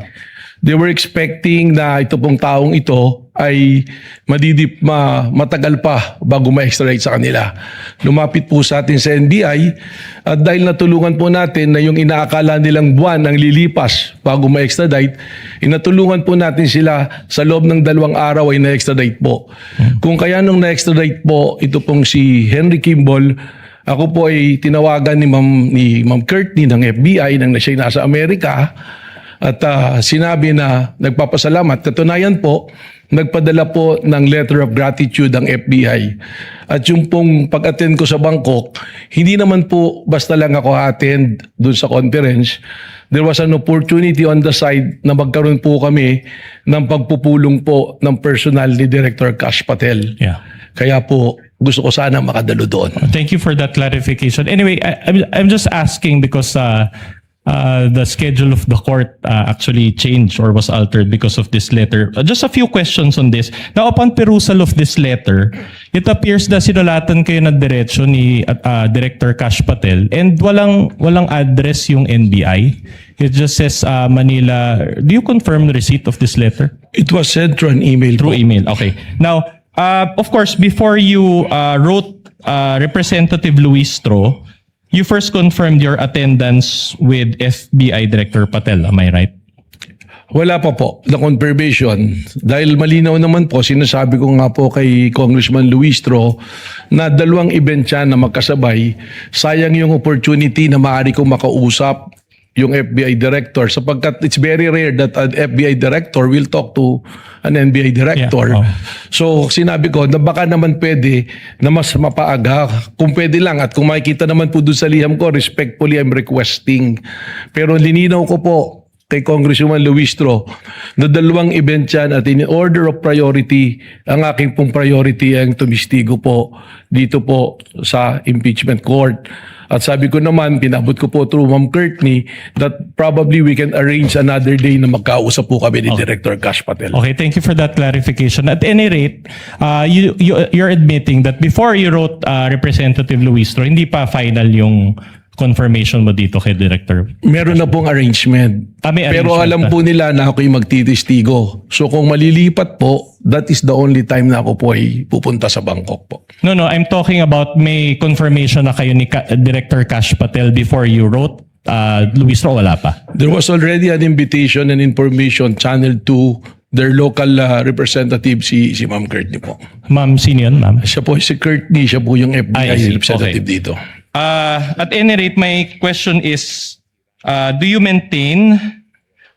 They were expecting na ito pong taong ito ay matagal pa bago ma-extradite sa kanila. Lumapit po sa atin sa NBI at dahil natulungan po natin na yung inaakala nilang buwan ang lilipas bago ma-extradite, inatulungan po natin sila sa loob ng 2 araw ay na-extradite po. Kung kaya nung na-extradite po ito pong si Henry Kimball, ako po ay tinawagan ni Ma'am Courtney ng FBI nang siya nasa Amerika. At sinabi na nagpapasalamat. Katunayan po, nagpadala po ng letter of gratitude ang FBI. At yung pong pag-attend ko sa Bangkok, hindi naman po basta lang ako attend doon sa conference. There was an opportunity on the side na magkaroon po kami ng pagpupulong po ng personal ni Director Kash Patel. Yeah. Kaya po, gusto ko sana makadalo doon. Thank you for that clarification. Anyway, I'm just asking because the schedule of the court actually changed or was altered because of this letter. Just a few questions on this. Now, upon perusal of this letter, it appears na sinulatan kayo na diretsyo ni Director Kash Patel and walang address yung NBI. It just says Manila. Do you confirm the receipt of this letter? It was sent through an email. Through email. Okay. Now, of course, before you wrote Representative Luis Tro, you first confirmed your attendance with FBI Director Patel. Am I right? Wala pa po na confirmation. Dahil malinaw naman po, sinasabi ko nga po kay Congressman Luis Tro na 2 event siya na magkasabay. Sayang yung opportunity na maaari kong makausap yung FBI director sapagkat it's very rare that an FBI director will talk to an NBI director. Yeah. Oh. So sinabi ko na baka naman pwede na mas mapaaga kung pwede lang at kung makikita naman po doon sa liham ko, respectfully I'm requesting. Pero lininaw ko po kay Congressman Luis Tro na 2 event yan at in order of priority, ang aking pong priority ang tumistigo po dito po sa impeachment court. At sabi ko naman, pinabot ko po through Ma'am Courtney that probably we can arrange another day na magkausap po kami ni Director Kash Patel. Okay, thank you for that clarification. At any rate, you're admitting that before you wrote Representative Luis Tro, hindi pa final yung confirmation mo dito kay Director? Meron na pong arrangement. May Pero arrangement alam na. po nila na ako yung magtitistigo. So kung malilipat po, that is the only time na ako po ay pupunta sa Bangkok po. No, I'm talking about may confirmation na kayo ni Director Kash Patel before you wrote Luis Tro, wala pa? There was already an invitation and information channeled to their local representative, si Ma'am Courtney po. Ma'am, sino yun, ma'am? Siya po si Courtney, siya po yung I FBI see. representative Okay. dito. At any rate, my question is, do you maintain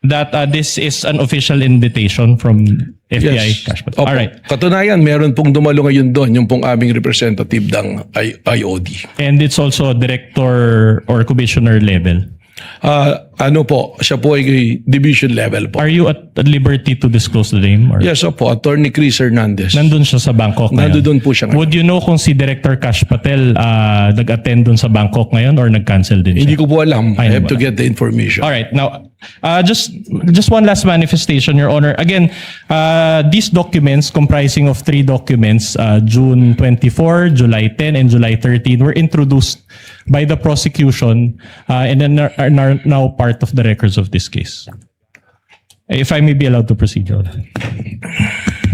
that this is an official invitation from FBI Yes. cash patrol. Opo. Alright. Katunayan, meron pong dumalo ngayon doon, yung pong aming representative ng IOD. And it's also director or commissioner level. Ano po, siya po ay division level po. Are you at liberty to disclose the name? Or? Yes, opo, Attorney Chris Hernandez. Nandun siya sa Bangkok ngayon. Nandun po siya ngayon. Would you know kung si Director Cash Patel nag-attend dun sa Bangkok ngayon or nag-cancel din Hindi siya? ko po alam. I Ay, have to wala. get the information. All right. Now, just one last manifestation, Your Honor. Again, these documents comprising of 3 documents, June 24, July 10, and July 13, were introduced by the prosecution and then are now part of the records of this case. If I may be allowed to proceed, Your Honor.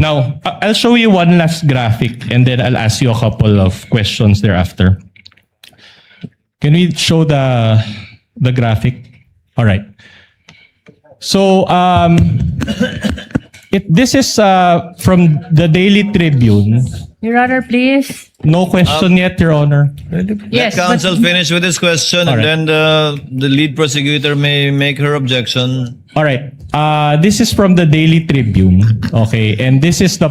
Now, I'll show you one last graphic and then I'll ask you a couple of questions thereafter. Can we show the graphic? All right. So, this is from the Daily Tribune. Your Honor, please. No question yet, Your Honor. Yes, Let counsel but finish with his question, All right. and then the lead prosecutor may make her objection. All right. This is from the Daily Tribune. Okay. And this is the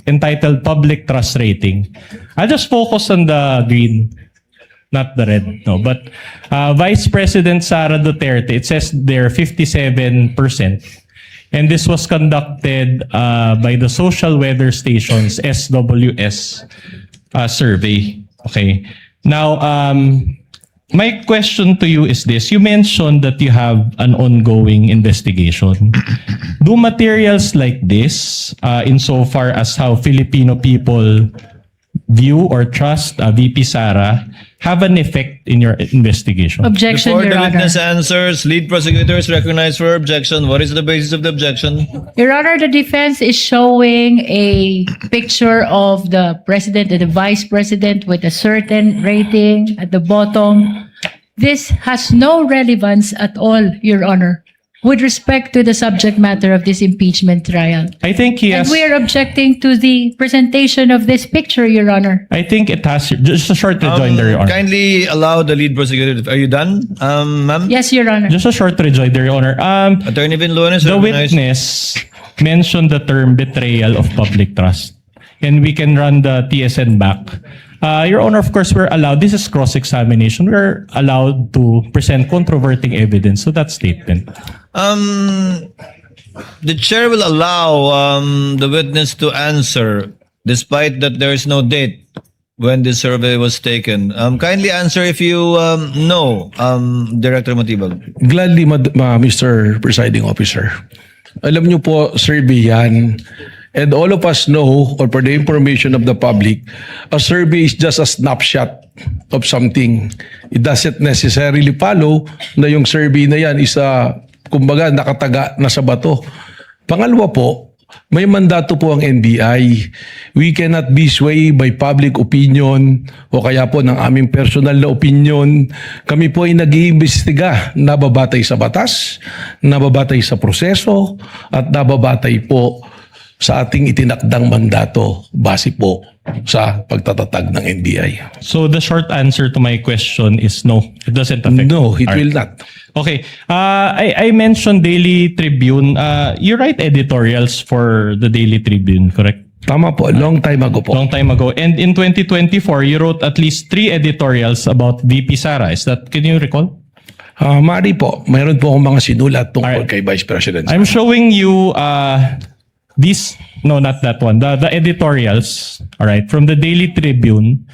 entitled Public Trust Rating. I'll just focus on the green, not the red. No, but Vice President Sara Duterte, it says they're 57%. And this was conducted by the Social Weather Station's SWS survey. Okay. Now, my question to you is this. You mentioned that you have an ongoing investigation. Do materials like this, insofar as how Filipino people view or trust VP Sara, have an effect in your investigation? objection, Before Your the Honor. witness answers, lead prosecutor is recognized for objection. What is the basis of the objection? Your Honor, the defense is showing a picture of the president and the vice president with a certain rating at the bottom. This has no relevance at all, Your Honor, with respect to the subject matter of this impeachment trial. I think he And has... we are objecting to the presentation of this picture, Your Honor. I think it has... Just a short rejoinder, Your Honor. Kindly allow the lead prosecutor. Are you done, ma'am? Yes, Your Honor. Just a short rejoinder, Your Honor. Attorney Vinloan is The recognized. witness mentioned the term betrayal of public trust. And we can run the TSN back. Your Honor, of course, we're allowed, this is cross-examination, we're allowed to present controverting evidence to that statement. The chair will allow the witness to answer despite that there is no date when the survey was taken. Kindly answer if you know, Director Matibag. Gladly, Mr. Presiding Officer. Alam niyo po, survey yan. And all of us know, or for the information of the public, a survey is just a snapshot of something. It doesn't necessarily follow na yung survey na yan is kumbaga nakataga na sa bato. Pangalawa po, may mandato po ang NBI. We cannot be swayed by public opinion o kaya po ng aming personal na opinion. Kami po ay nag-iimbestiga, nababatay sa batas, nababatay sa proseso, at nababatay po sa ating itinakdang mandato base po sa pagtatatag ng NBI. So the short answer to my question is no, it doesn't affect. No, it All right. will not. Okay. I mentioned Daily Tribune. You write editorials for the Daily Tribune, correct? Tama po, long time ago po. Long time ago. And in 2024, you wrote at least 3 editorials about VP Sara. Can you recall? Mari po, mayroon po akong mga sinulat tungkol Alright. kay Vice President. I'm showing you not that one. The editorials, all right, from the Daily Tribune.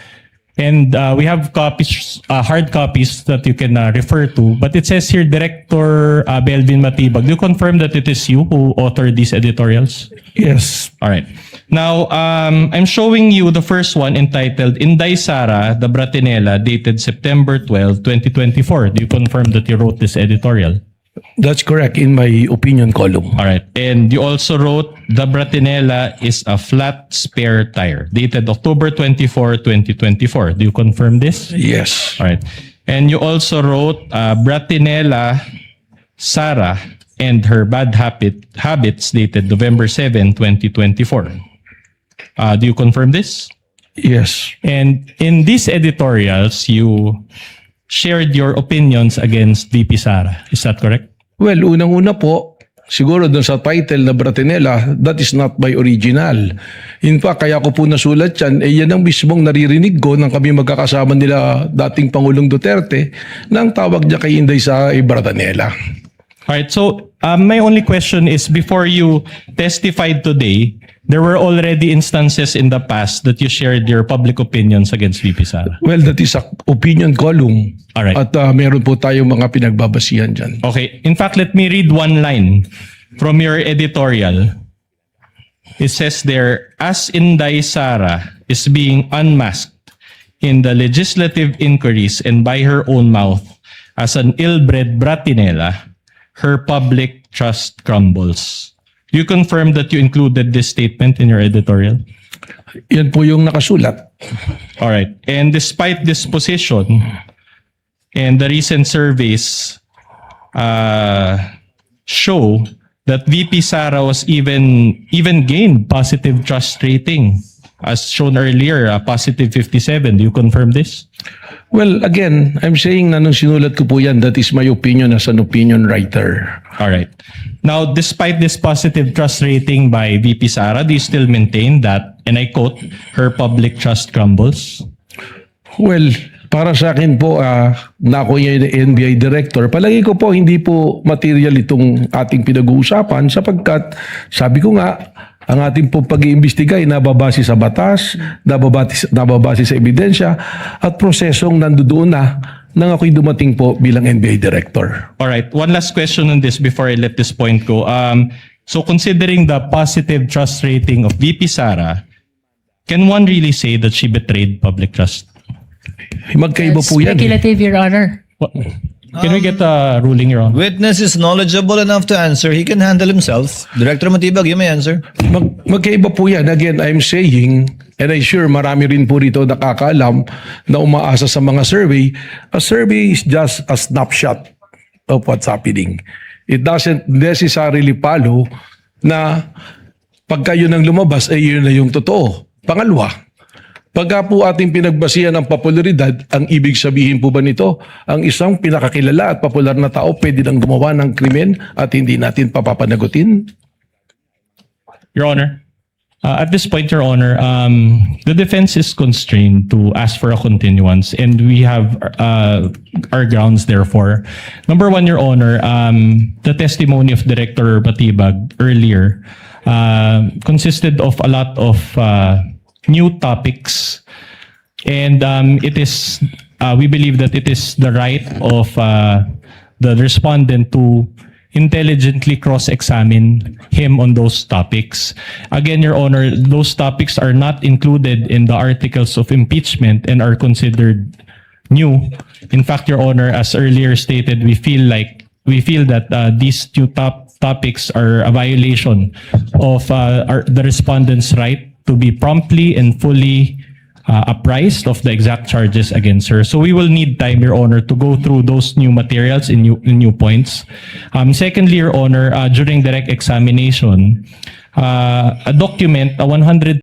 And we have copies, hard copies that you can refer to. But it says here, Director Belvin Matibag. Do you confirm that it is you who authored these editorials? Yes. All right. Now, I'm showing you the first one entitled Inday Sara, the Bratinela, dated September 12, 2024. Do you confirm that you wrote this editorial? That's correct in my opinion column. All right. And you also wrote, the Bratinela is a flat spare tire, dated October 24, 2024. Do you confirm this? Yes. All right. And you also wrote, Bratinela Sara and her bad habits, dated November 7, 2024. Do you confirm this? Yes. And in these editorials, you shared your opinions against VP Sara. Is that correct? Well, unang-una po, siguro dun sa title na Bratinela, that is not my original. In fact, kaya ko po nasulat yan, yan ang mismong naririnig ko nang kami magkakasama nila dating Pangulong Duterte nang tawag niya kay Inday Sara ay Bratinela. Alright, so my only question is, before you testified today, there were already instances in the past that you shared your public opinions against VP Sara. Well, that is a opinion column. Alright. At meron po tayong mga pinagbabasihan dyan. Okay, in fact, let me read one line from your editorial. It says there, as Inday Sara is being unmasked in the legislative inquiries and by her own mouth as an ill-bred Bratinela, her public trust crumbles. You confirm that you included this statement in your editorial? Yan po yung nakasulat. All right. And despite this position and the recent surveys show that VP Sara was even gained positive trust rating, as shown earlier, a positive 57. Do you confirm this? Well, again, I'm saying na nung sinulat ko po yan, that is my opinion as an opinion writer. All right. Now, despite this positive trust rating by VP Sara, do you still maintain that, and I quote, her public trust crumbles? Well, para sa akin po, na ako yung NBI director, palagi ko po hindi po material itong ating pinag-uusapan sapagkat sabi ko nga, ang ating pong pag-iimbestiga ay nababase sa batas, nababase sa ebidensya at prosesong nandoon na nang ako'y dumating po bilang NBI director. All right. One last question on this before I let this point go. So considering the positive trust rating of VP Sara, can one really say that she betrayed public trust? Magkaiba po yan. Speculative, Your Honor. Can we get a ruling, Your Honor? Witness is knowledgeable enough to answer. He can handle himself. Director Matibag, you may answer. Magkaiba po yan. Again, I'm saying, and I'm sure marami rin po rito nakakaalam na umaasa sa mga survey. A survey is just a snapshot of what's happening. It doesn't necessarily follow na pagka yun ang lumabas, ay yun na yung totoo. Pangalawa, pagka po ating pinagbasihan ng popularidad, ang ibig sabihin po ba nito, ang isang pinakakilala at popular na tao pwede nang gumawa ng krimen at hindi natin papapanagutin? Your Honor, at this point, Your Honor, the defense is constrained to ask for a continuance, and we have our grounds therefore. Number one, Your Honor, the testimony of Director Batibag earlier consisted of a lot of new topics, and it is we believe that it is the right of the respondent to intelligently cross-examine him on those topics. Again, Your Honor, those topics are not included in the articles of impeachment and are considered new. In fact, Your Honor, as earlier stated, we feel that these two topics are a violation of the respondent's right to be promptly and fully apprised of the exact charges against her. So we will need time, Your Honor, to go through those new materials and new points. Secondly, Your Honor, during direct examination, a document, a 100